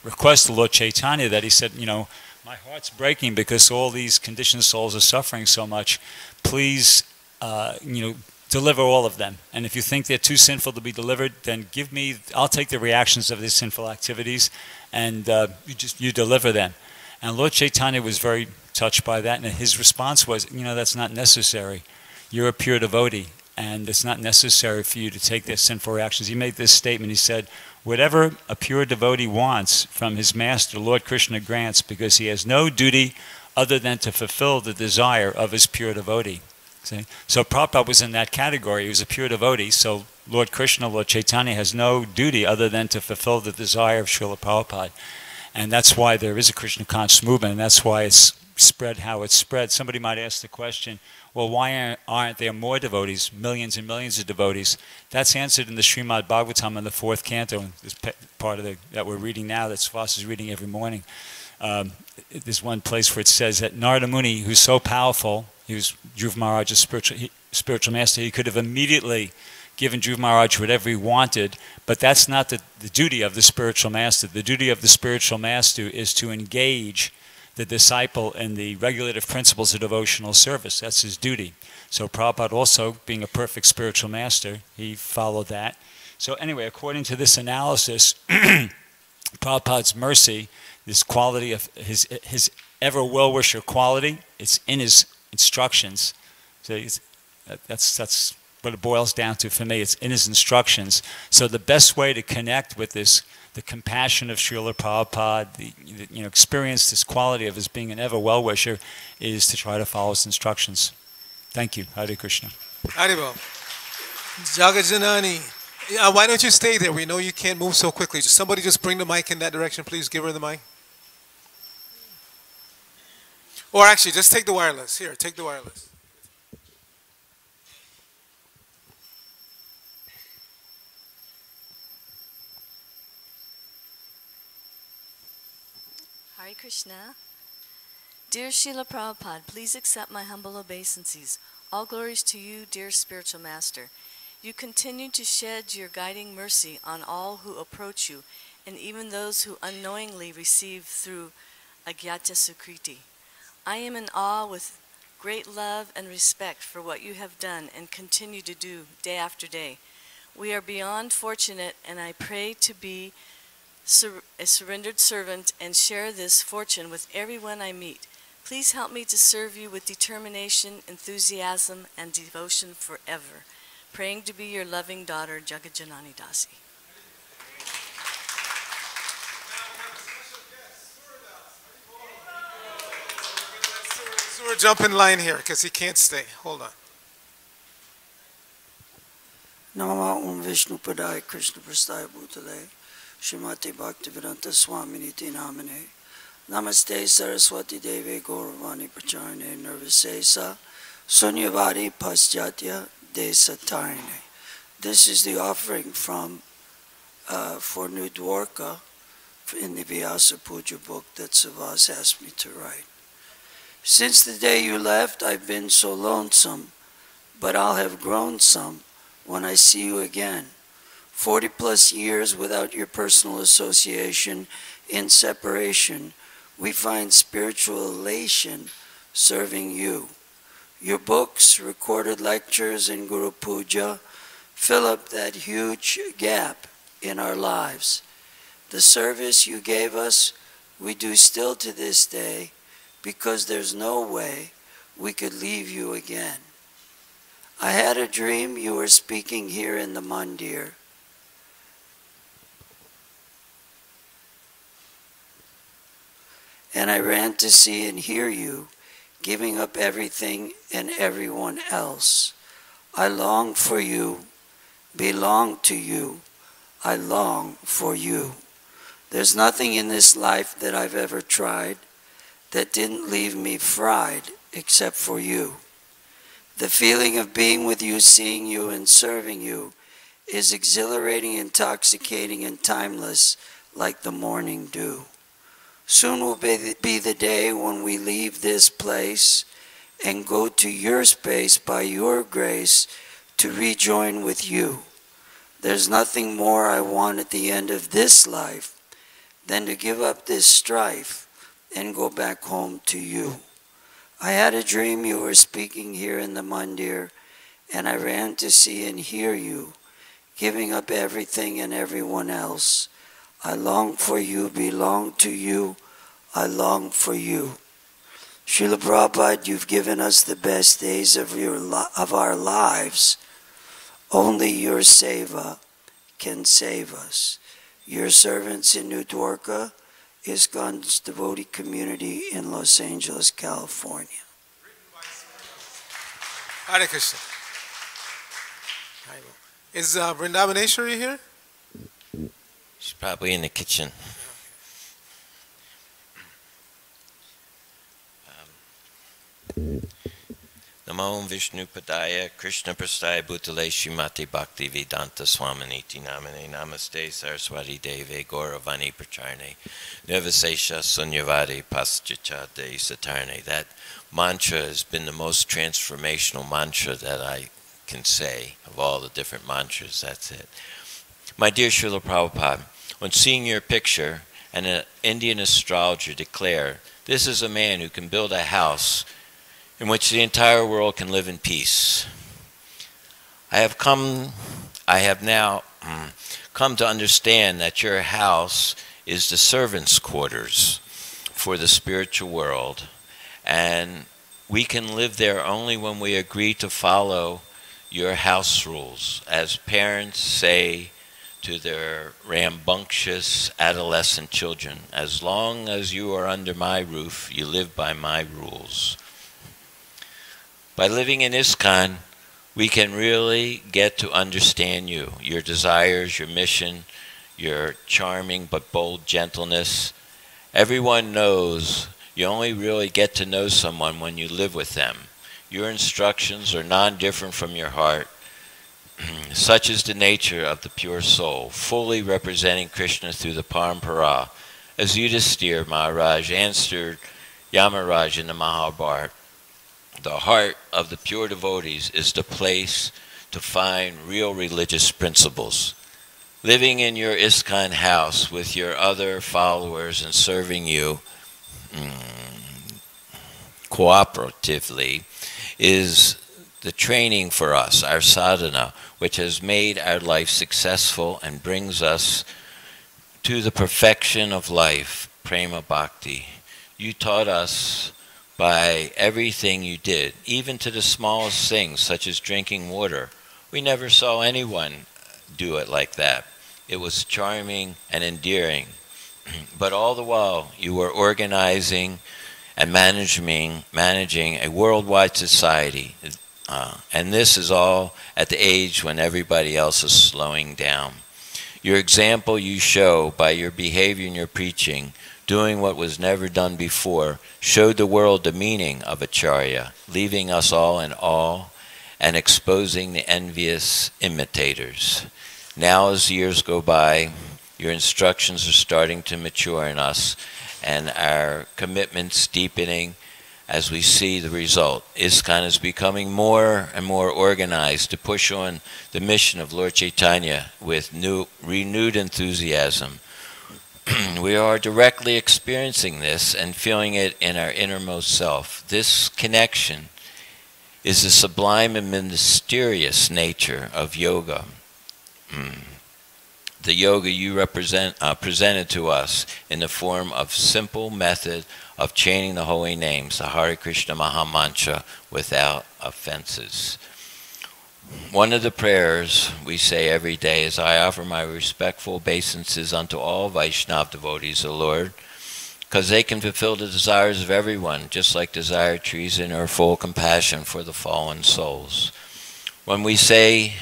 request to Lord Chaitanya that he said, you know, my heart's breaking because all these conditioned souls are suffering so much. Please, you know, deliver all of them. And if you think they're too sinful to be delivered, then give me, I'll take the reactions of their sinful activities and you deliver them. And Lord Chaitanya was very touched by that, and his response was, you know, that's not necessary. You're a pure devotee, and it's not necessary for you to take their sinful reactions. He made this statement, he said, whatever a pure devotee wants from his master, Lord Krishna grants, because he has no duty other than to fulfill the desire of his pure devotee. See? So Prabhupada was in that category. He was a pure devotee, so Lord Krishna, Lord Chaitanya has no duty other than to fulfill the desire of Srila Prabhupada. And that's why there is a Krishna conscious movement, and that's why it's spread how it's spread. Somebody might ask the question, well, why aren't there more devotees, millions and millions of devotees? That's answered in the Srimad Bhagavatam in the 4th canto, this part of that we're reading now, that Svas is reading every morning. There's one place where it says that Narada Muni, who's so powerful, he was Dhruva Maharaj's spiritual master, he could have immediately given Dhruva Maharaj whatever he wanted, but that's not the duty of the spiritual master. The duty of the spiritual master is to engage the disciple in the regulative principles of devotional service. That's his duty. So Prabhupada also, being a perfect spiritual master, he followed that. So anyway, according to this analysis, Prabhupada's mercy, this quality of his ever well-wisher quality, it's in his instructions. So that's what it boils down to for me. It's in his instructions. So the best way to connect with this, the compassion of Srila Prabhupada, you know, experience this quality of his being an ever well-wisher, is to try to follow his instructions. Thank you. Hare Krishna. Haribol. Jagajanani. Why don't you stay there? We know you can't move so quickly. Somebody just bring the mic in that direction, please. Give her the mic. Or actually, just take the wireless. Here, take the wireless. Hare Krishna. Dear Srila Prabhupada, please accept my humble obeisances. All glories to you, dear spiritual master. You continue to shed your guiding mercy on all who approach you, and even those who unknowingly receive through Agyata Sukriti. I am in awe with great love and respect for what you have done and continue to do day after day. We are beyond fortunate, and I pray to be a surrendered servant and share this fortune with everyone I meet. Please help me to serve you with determination, enthusiasm, and devotion forever. Praying to be your loving daughter, Jagajanani Dasi. Surah, jump in line here because he can't stay. Hold on. Namah Vishnu Padaya Krishna Prasthaya Bhutale Srimati Bhaktivedanta Swami Niti Namane Namaste Saraswati Deve Gauravani Pracharane Nirvisesa Sunyavadi Paschatya Desa Tarine. This is the offering from for New Dwarka in the Vyasa-Puja book that Savas asked me to write. Since the day you left, I've been so lonesome, but I'll have grown some when I see you again. 40 plus years without your personal association, in separation, we find spiritual elation serving you. Your books, recorded lectures, and Guru Puja fill up that huge gap in our lives. The service you gave us, we do still to this day, because there's no way we could leave you again. I had a dream you were speaking here in the mandir. And I ran to see and hear you, giving up everything and everyone else. I long for you, belong to you, I long for you. There's nothing in this life that I've ever tried that didn't leave me fried except for you. The feeling of being with you, seeing you, and serving you is exhilarating, intoxicating, and timeless like the morning dew. Soon will be the day when we leave this place and go to your space by your grace to rejoin with you. There's nothing more I want at the end of this life than to give up this strife and go back home to you. I had a dream you were speaking here in the mandir, and I ran to see and hear you, giving up everything and everyone else. I long for you, belong to you, I long for you. Srila Prabhupada, you've given us the best days of our lives. Only your seva can save us. Your servants in New Dwarka, ISKCON's devotee community in Los Angeles, California. Hare Krishna. Is Vrindavaneshwari here? She's probably in the kitchen. Namo Vishnu Padaya Krishna Prastaya Bhutale Shrimati Bhakti Vedanta Swaminiti Namane Namaste Saraswati Deve Gauravani Pracharne Nirvisesha Sunyavadi Paschacha De Satarne. That mantra has been the most transformational mantra that I can say of all the different mantras. That's it. My dear Srila Prabhupada, when seeing your picture, an Indian astrologer declared, this is a man who can build a house in which the entire world can live in peace. I have now come to understand that your house is the servants' quarters for the spiritual world, and we can live there only when we agree to follow your house rules. As parents say to their rambunctious adolescent children, as long as you are under my roof, you live by my rules. By living in ISKCON, we can really get to understand you, your desires, your mission, your charming but bold gentleness. Everyone knows you only really get to know someone when you live with them. Your instructions are non-different from your heart. Such is the nature of the pure soul, fully representing Krishna through the parampara. As Yudhisthira Maharaj answered Yamaraj in the Mahabharata, the heart of the pure devotees is the place to find real religious principles. Living in your ISKCON house with your other followers and serving you cooperatively is the training for us, our sadhana, which has made our life successful and brings us to the perfection of life, prema bhakti. You taught us by everything you did, even to the smallest things, such as drinking water. We never saw anyone do it like that. It was charming and endearing. But all the while, you were organizing and managing a worldwide society. And this is all at the age when everybody else is slowing down. Your example you show by your behavior and your preaching, doing what was never done before, showed the world the meaning of Acharya, leaving us all in awe and exposing the envious imitators. Now as years go by, your instructions are starting to mature in us, and our commitments deepening as we see the result. ISKCON is becoming more and more organized to push on the mission of Lord Chaitanya with renewed enthusiasm. We are directly experiencing this and feeling it in our innermost self. This connection is the sublime and mysterious nature of yoga. The yoga you presented to us in the form of simple method of chanting the holy names, the Hare Krishna Maha Mantra, without offenses. One of the prayers we say every day is, I offer my respectful obeisances unto all Vaishnava devotees, O Lord, because they can fulfill the desires of everyone, just like desire treason or full compassion for the fallen souls. When we say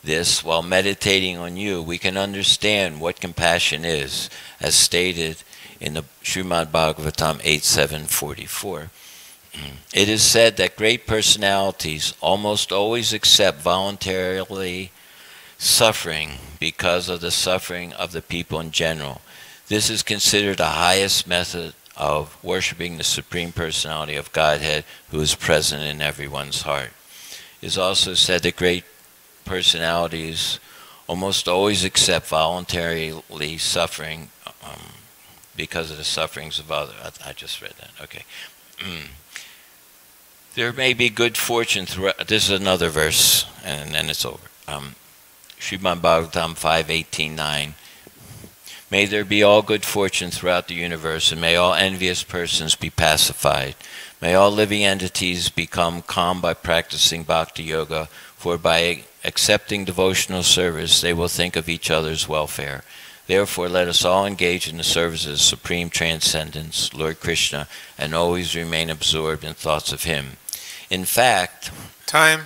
this while meditating on you, we can understand what compassion is, as stated in the Srimad Bhagavatam 8.7.44. It is said that great personalities almost always accept voluntarily suffering because of the suffering of the people in general. This is considered the highest method of worshiping the Supreme Personality of Godhead, who is present in everyone's heart. It is also said that great personalities almost always accept voluntarily suffering because of the sufferings of others. I just read that. Okay. There may be good fortune throughout. This is another verse, and then it's over. Srimad Bhagavatam 5.18.9. May there be all good fortune throughout the universe, and may all envious persons be pacified. May all living entities become calm by practicing bhakti yoga, for by accepting devotional service, they will think of each other's welfare. Therefore, let us all engage in the service of Supreme Transcendence, Lord Krishna, and always remain absorbed in thoughts of Him. In fact... Time.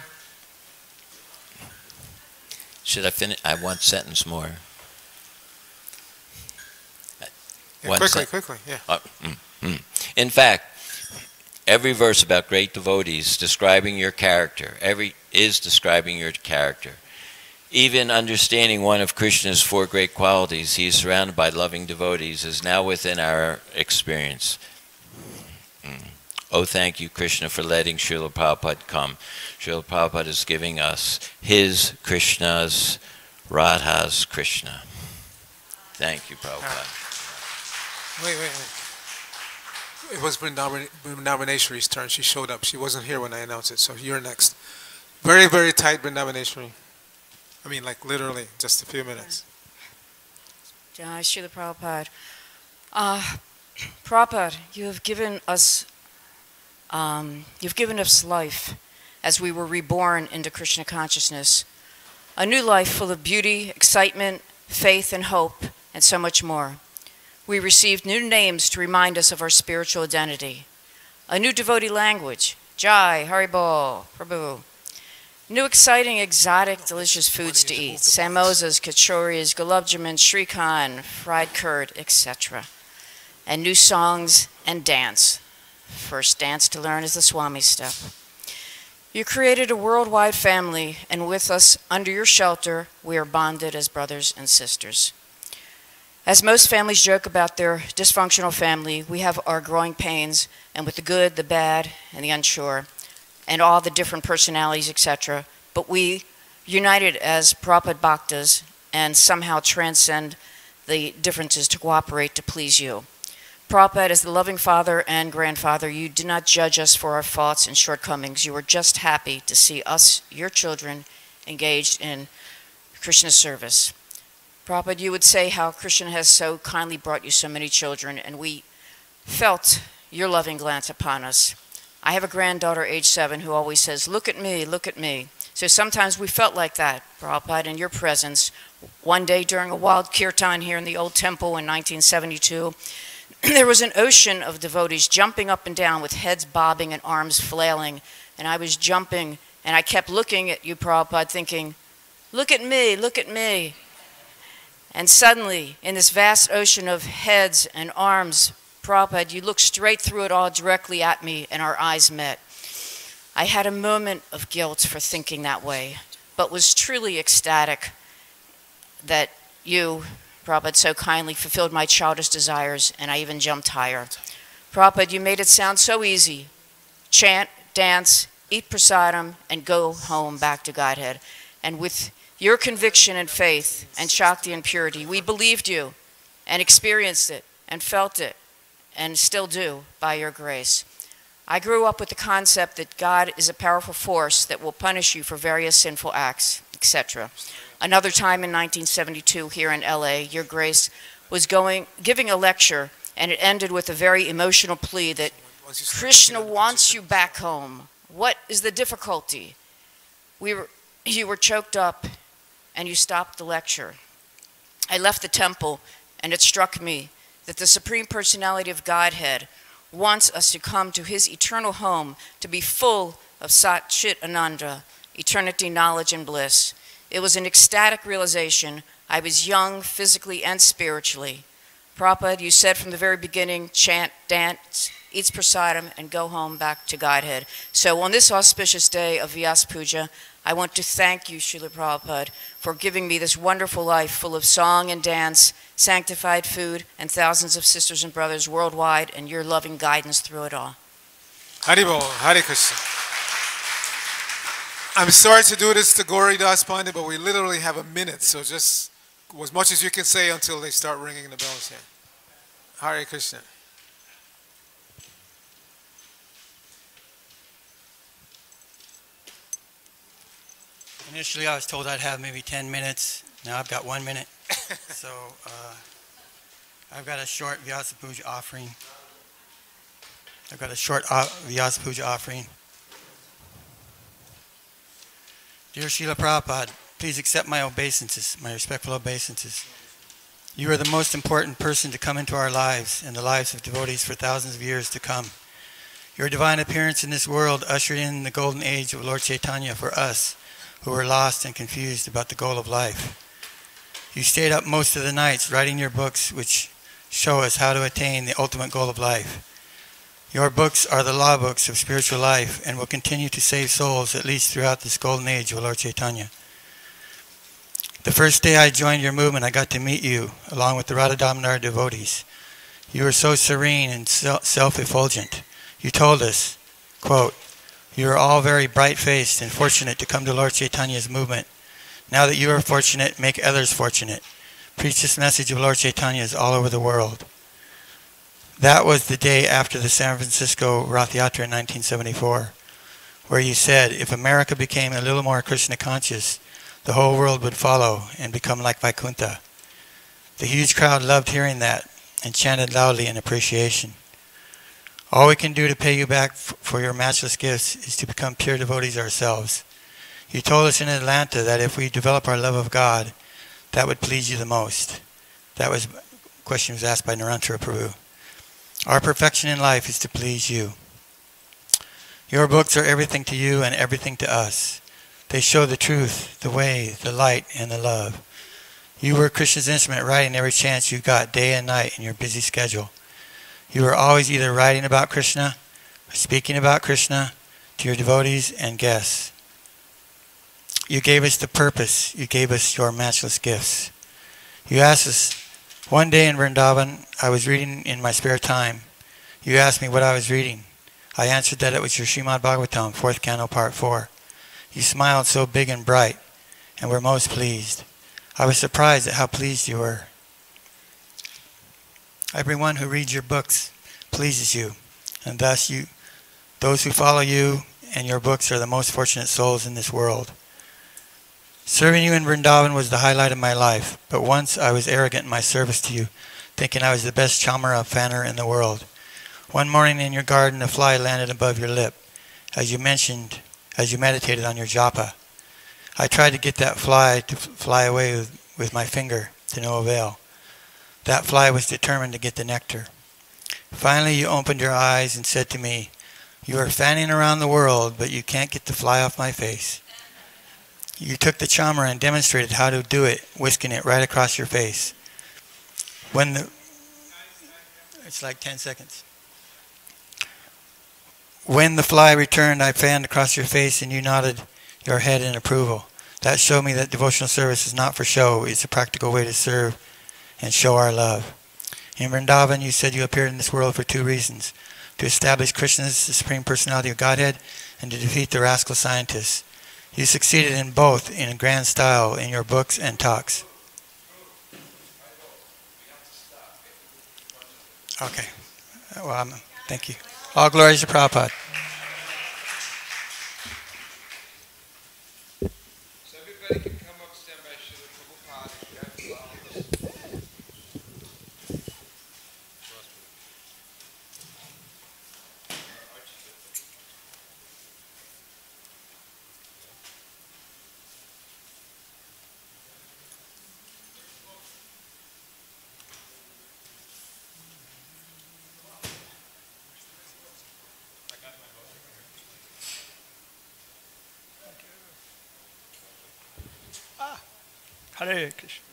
Should I finish? I have one sentence more. Yeah, quickly, yeah. In fact, every verse about great devotees describing your character, is describing your character. Even understanding one of Krishna's 4 great qualities, he is surrounded by loving devotees, is now within our experience. Oh, thank you, Krishna, for letting Srila Prabhupada come. Srila Prabhupada is giving us his Krishna's, Radha's Krishna. Thank you, Prabhupada. Wait. It was Vrindavaneshwari's turn. She showed up. She wasn't here when I announced it, so you're next. Very, very tight, Vrindavaneshwari. I mean, like literally, just a few minutes. Jai Srila Prabhupada. Prabhupada, you have given us life as we were reborn into Krishna consciousness. A new life full of beauty, excitement, faith, and hope, and so much more. We received new names to remind us of our spiritual identity. A new devotee language, Jai, Haribol, Prabhu. New exciting, exotic, delicious foods to eat, samosas, kachoris, gulab jamun, shrikand, fried curd, etc. And new songs and dance. First dance to learn is the Swami step. You created a worldwide family, and with us, under your shelter, we are bonded as brothers and sisters. As most families joke about their dysfunctional family, we have our growing pains, and with the good, the bad, and the unsure, and all the different personalities, etc. But we united as Prabhupada Bhaktas and somehow transcend the differences to cooperate to please you. Prabhupada, as the loving father and grandfather, you do not judge us for our faults and shortcomings. You are just happy to see us, your children, engaged in Krishna's service. Prabhupada, you would say how Krishna has so kindly brought you so many children, and we felt your loving glance upon us. I have a granddaughter, age 7, who always says, "Look at me, look at me." So sometimes we felt like that, Prabhupada, in your presence. One day during a wild kirtan here in the old temple in 1972, there was an ocean of devotees jumping up and down with heads bobbing and arms flailing, and I was jumping, and I kept looking at you, Prabhupada, thinking, "Look at me, look at me." And suddenly, in this vast ocean of heads and arms, Prabhupada, you looked straight through it all directly at me, and our eyes met. I had a moment of guilt for thinking that way, but was truly ecstatic that you, Prabhupada, so kindly fulfilled my childish desires, and I even jumped higher. Prabhupada, you made it sound so easy. Chant, dance, eat prasadam, and go home back to Godhead. And with your conviction and faith and Shakti and purity, we believed you and experienced it and felt it and still do by your grace. I grew up with the concept that God is a powerful force that will punish you for various sinful acts, etc. Another time in 1972 here in LA, your grace was giving a lecture, and it ended with a very emotional plea that Krishna wants you back home. What is the difficulty? You were choked up, and you stopped the lecture. I left the temple, and it struck me that the Supreme Personality of Godhead wants us to come to his eternal home to be full of Sat Chit Ananda, eternity, knowledge, and bliss. It was an ecstatic realization. I was young, physically and spiritually. Prabhupada, you said from the very beginning, chant, dance, eat prasadam, and go home back to Godhead. So on this auspicious day of Vyasa-Puja, I want to thank you, Srila Prabhupada, for giving me this wonderful life full of song and dance, sanctified food, and thousands of sisters and brothers worldwide, and your loving guidance through it all. Haribol, Hare Krishna. I'm sorry to do this to Gauri Das Pandit, but we literally have a minute, so just as much as you can say until they start ringing the bells here. Hare Krishna. Initially, I was told I'd have maybe 10 minutes. Now I've got 1 minute. So I've got a short Vyasa-Puja offering. Vyasa-Puja offering. Dear Srila Prabhupada, please accept my obeisances, my respectful obeisances. You are the most important person to come into our lives and the lives of devotees for thousands of years to come. Your divine appearance in this world ushered in the golden age of Lord Chaitanya for us, who were lost and confused about the goal of life. You stayed up most of the nights writing your books which show us how to attain the ultimate goal of life. Your books are the law books of spiritual life and will continue to save souls at least throughout this golden age of Lord Chaitanya. The first day I joined your movement, I got to meet you along with the Radha Damodar devotees. You were so serene and self-effulgent. You told us, quote, "You are all very bright-faced and fortunate to come to Lord Chaitanya's movement. Now that you are fortunate, make others fortunate. Preach this message of Lord Chaitanya's all over the world." That was the day after the San Francisco Rath Yatra in 1974, where you said, if America became a little more Krishna conscious, the whole world would follow and become like Vaikuntha. The huge crowd loved hearing that and chanted loudly in appreciation. All we can do to pay you back for your matchless gifts is to become pure devotees ourselves. You told us in Atlanta that if we develop our love of God, that would please you the most. That was question was asked by Narantara Prabhu. Our perfection in life is to please you. Your books are everything to you and everything to us. They show the truth, the way, the light, and the love. You were Krishna's instrument writing every chance you got day and night in your busy schedule. You were always either writing about Krishna or speaking about Krishna to your devotees and guests. You gave us the purpose. You gave us your matchless gifts. You asked us, one day in Vrindavan, I was reading in my spare time. You asked me what I was reading. I answered that it was your Srimad Bhagavatam, 4th Canto, Part 4. You smiled so big and bright and were most pleased. I was surprised at how pleased you were. Everyone who reads your books pleases you, and thus those who follow you and your books are the most fortunate souls in this world. Serving you in Vrindavan was the highlight of my life, but once I was arrogant in my service to you, thinking I was the best chamara fanner in the world. One morning in your garden, a fly landed above your lip, as you meditated on your japa. I tried to get that fly to fly away with my finger, to no avail. That fly was determined to get the nectar. Finally, you opened your eyes and said to me, "You are fanning around the world, but you can't get the fly off my face." You took the chamara and demonstrated how to do it, whisking it right across your face. It's like 10 seconds. When the fly returned, I fanned across your face and you nodded your head in approval. That showed me that devotional service is not for show. It's a practical way to serve and show our love. In Vrindavan, you said you appeared in this world for 2 reasons: to establish Krishna as the Supreme Personality of Godhead and to defeat the rascal scientists. You succeeded in both in a grand style in your books and talks. Okay. Well, thank you. All glories to Prabhupada. So everybody can come up, stand by Srila Prabhupada. I got Hare Krishna.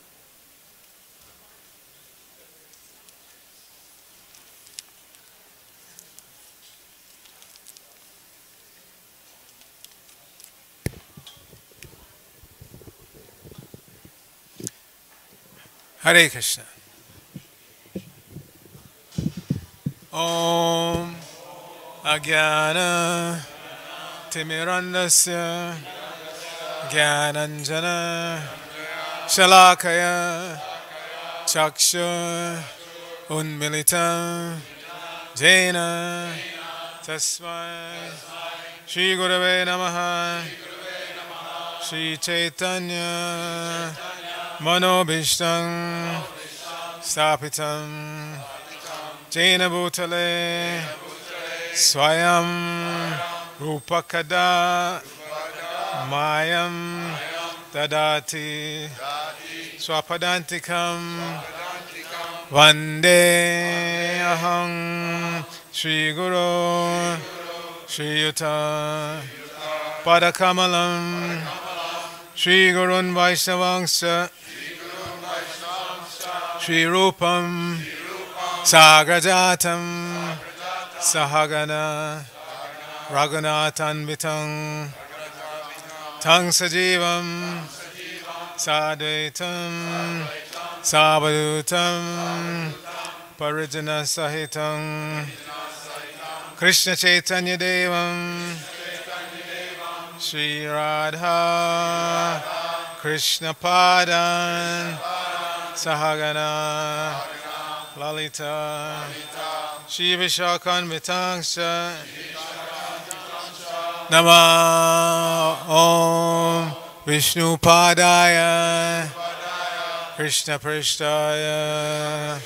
Hare Krishna. Om Agyana Timirandasya Gyananjana Shalakaya Chakshu Unmilitam Jena Tasmai Shri Gurave Namaha Shri Chaitanya Manobhishtam Stapitam Jena Bhutale Swayam Rupakada Mayam Dadati Swapadantikam Vande Aham Shri Guru Shri Yuta Padakamalam Shri Gurun Vaishnavangsa Shri Rupam Sagrajatam Sahagana Raghunathanvitam Tang Sajivam Sadvaitam Savadutam Parijana Sahitam Krishna Chaitanya Devam Shri Radha Krishna Padan Sahagana Lalita Shri Vishakhanvitangsha Nama Om Vishnu Padaya Krishna Prishtaya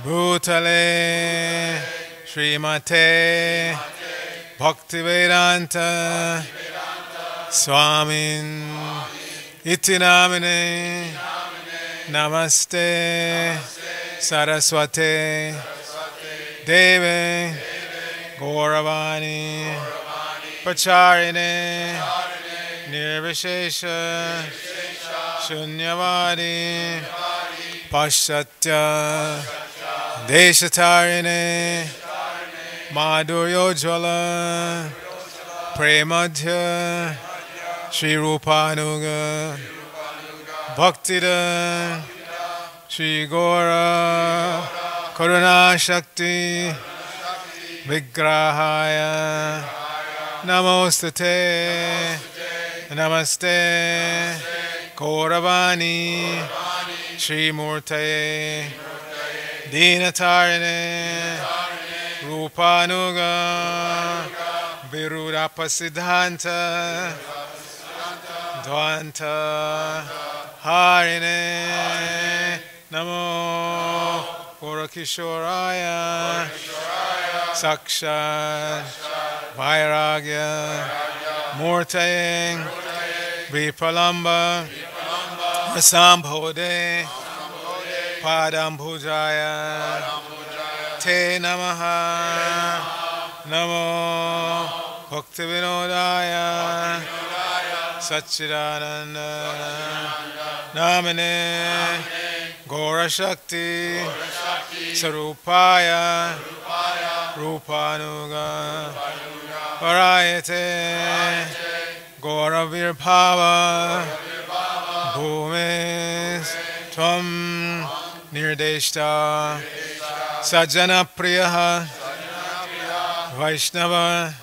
Bhutale Srimate Bhaktivedanta Swamin Iti Namine Namaste Saraswate Deve Gauravani Pacharine Nirvishesha Shunyavadi Paschatya Deshatarine Madhuryojvala Premadhya Shri Rupanuga Bhaktida Shri Gora Karuna Shakti Vigrahaya Namostate Namaste Gauravani Shri Murtaye Dinatarine Rupanuga Virudapasiddhanta Dvanta Harine Namo Purakishoraya Sakshat Vairagya Murtayeng Vipalamba Sambhode Padam Pujaya Te Namaha Namo Bhaktivinodaya Satchidananda Namane Gaura Shakti Sarupaya Rupanuga Varayate Gaura Virbhava Bhumis Tvam Nirdeshta Sajjana Priyaha Vaishnava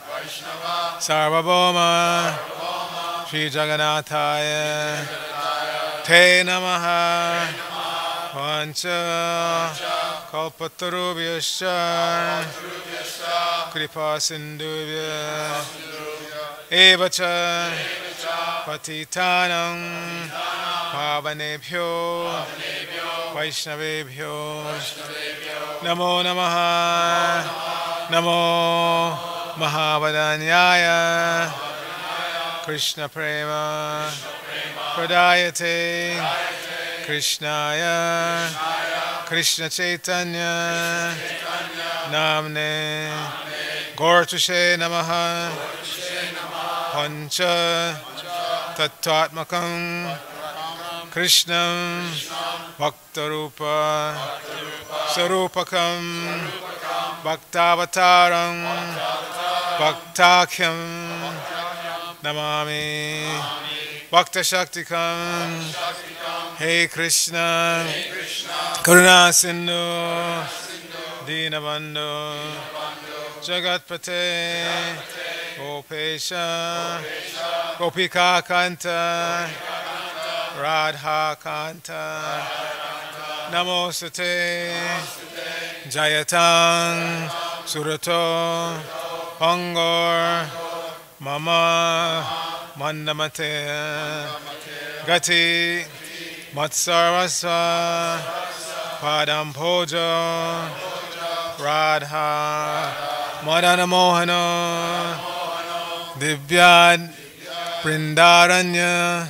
Sarvabhauma Shri Jagannathaya Te Namaha Vancha Kalpatarubhyascha Kripa Sindhubhya Evacha Patitanam Pavanebhyo Vaishnavebhyo Namo Namaha Namo Mahavadanyaya Krishna Prema Pradayate Krishnaya Krishna Chaitanya Namne Gauratushe Namaha Pancha Tattvatmakam Krishnam Bhaktarupa Sarupakam Bhaktavataram Bhaktakyam Namami Bhaktashaktikam Hey Krishna Karuna Sindhu Dinabandhu Jagatpate Gopesha Gopika Kanta Radha Kanta Namostate Jayatang Surato Pangor Mama Mandamate Gati Matsarvasva Padam Pojo Radha Madana Mohana Divyad Brindaranya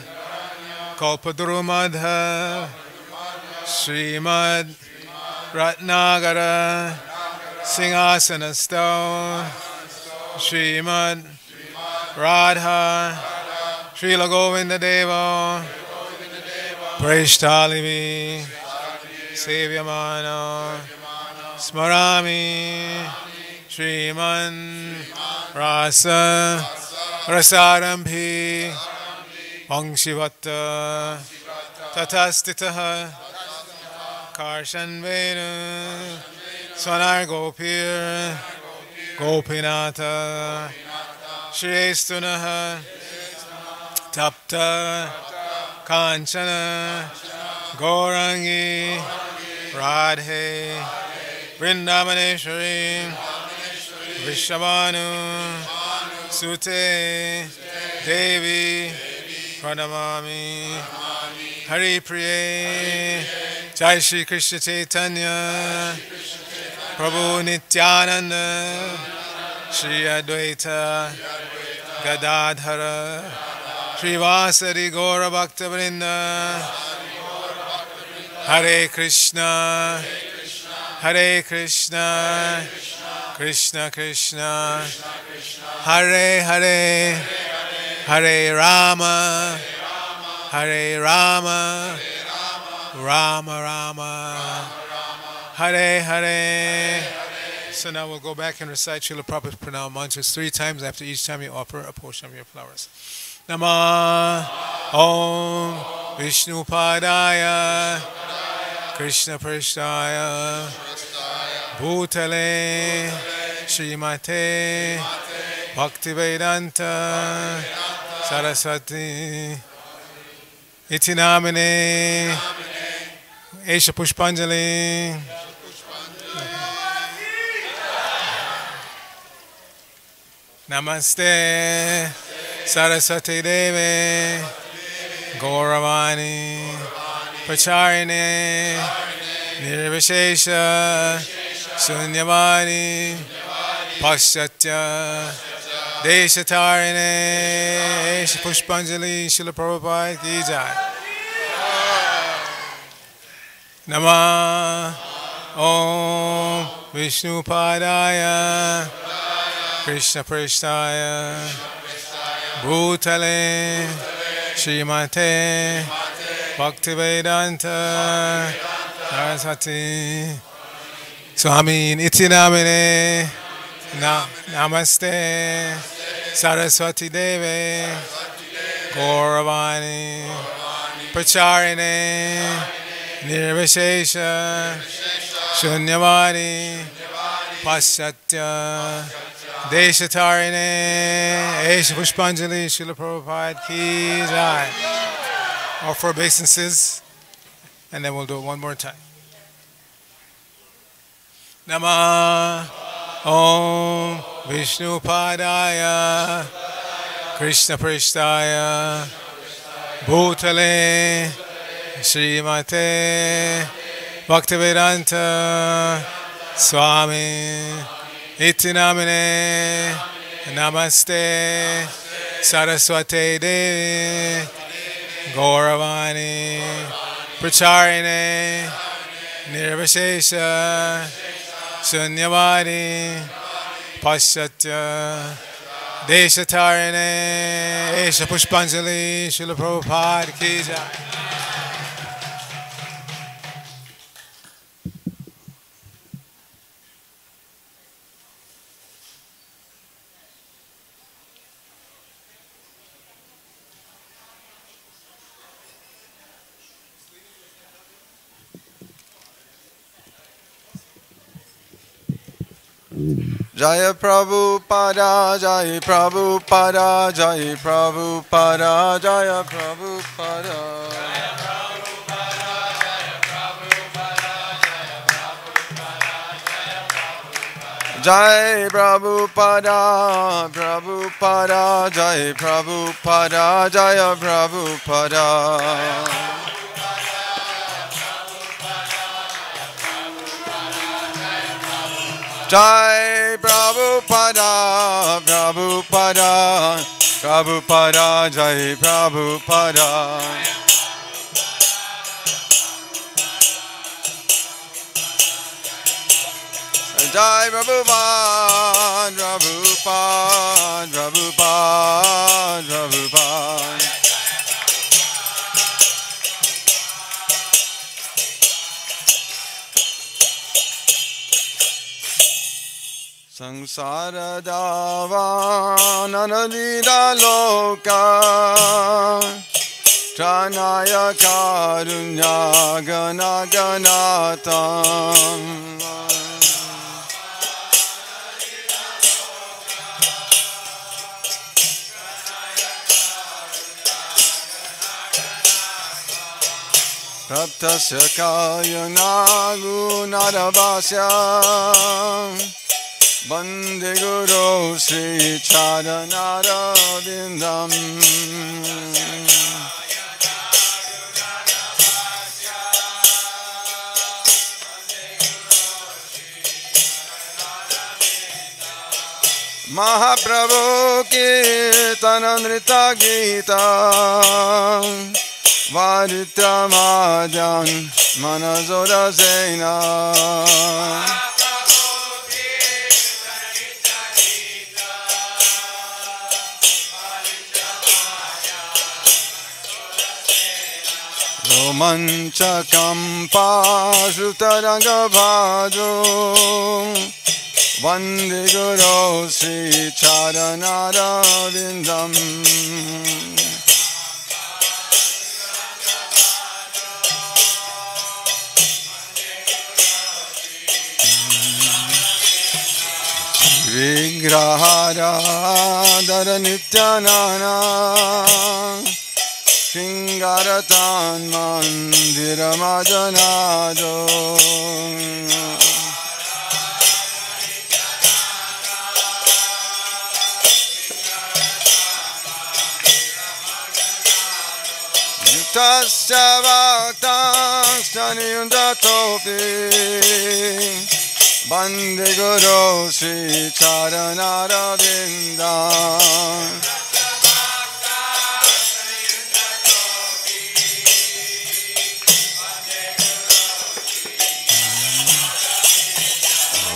Kalpadrumadha Srimad Ratnagara Singhasana Stone Srimad Radha Srila Govinda Deva Prashtalivi Sevyamano Smarami Sriman Rasa Rasarampi Vangshivatta Tatastitaha Karshan Venu Swanar Gopir Gopinata Shrestunaha Tapta Kanchana Gaurangi Radhe Vrindavaneshwari Vishamanu Sute Devi Pranamami Hari Priye Jai Shri Krishna Chaitanya Prabhu Nityananda Shri Advaita Gadadhara Srivasari Gaura Bhakta Vrinda Hare Krishna Hare Krishna Krishna Krishna Hare Hare Hare Rama Hare Rama Rama Rama Hare Hare. So now we'll go back and recite Srila Prabhupada's pranam mantras 3 times. After each time you offer a portion of your flowers. Namah Om Vishnu Padaya Krishna Prasthaya Bhutale Srimate Bhaktivedanta Saraswati Iti Namine Esha Pushpanjali Namaste Saraswati Deve Gauravani Pracharine Nirvishesha Sunyavani Paschatya Deshatarine Esha Pushpanjali Srila Prabhupada Ki Jai. Namah Om Vishnu Padaya Krishna Prasthaya Bhutale Srimate Bhaktivedanta Saraswati Swami Iti Namine Namaste Saraswati Deve Gauravani Pracharine Nirvishesha Shunyavani Paschatya Deshatarine Esha Pushpanjali Srila Prabhupada Ki Jai. Offer obeisances and then we'll do it one more time. Namah Om Vishnu Padaya Krishna Prasthaya Bhutale Srimate Bhaktivedanta Swami Iti Namine Namaste Saraswati Devi Gauravani Pracharine Nirvishesha Sunyavadi Paschatya Deshatarine Esha Pushpanjali Srila Prabhupada Ki Jai. Jaya Prabhupada, Jaya Prabhupada, Jaya Prabhupada, Jaya Prabhupada. Jai Prabhupada, Prabhupada, Jai Prabhupada, Jaya Prabhupada. Jai Prabhupada, Prabhupada, Prabhupada, Jai Prabhupada. Jai Prabhupada, Prabhupada, Prabhupada, Prabhupada. Samsara dava nanadida loka tranaya karunya gana ganatam. Taptasya kayana gunarabhasya Bande Guru Sri Charanara Vindam. Mahaprabhu Kirtanamrita Gita Varita Madhyan Manazora Zaina. Romanchakam Pashutaranga Bhaju Vande Guru Sri Charanara Vindam. Vigrahara Dara Nityanana Shingaratan Mandira Madanado. Yutasya Bhaktan Staniyundatopi Bande Guru Sri Charanara Vindam.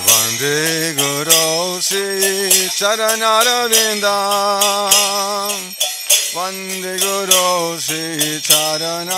Bande Guru Sri Charanara Vindam. Vande Guru Sri Charanara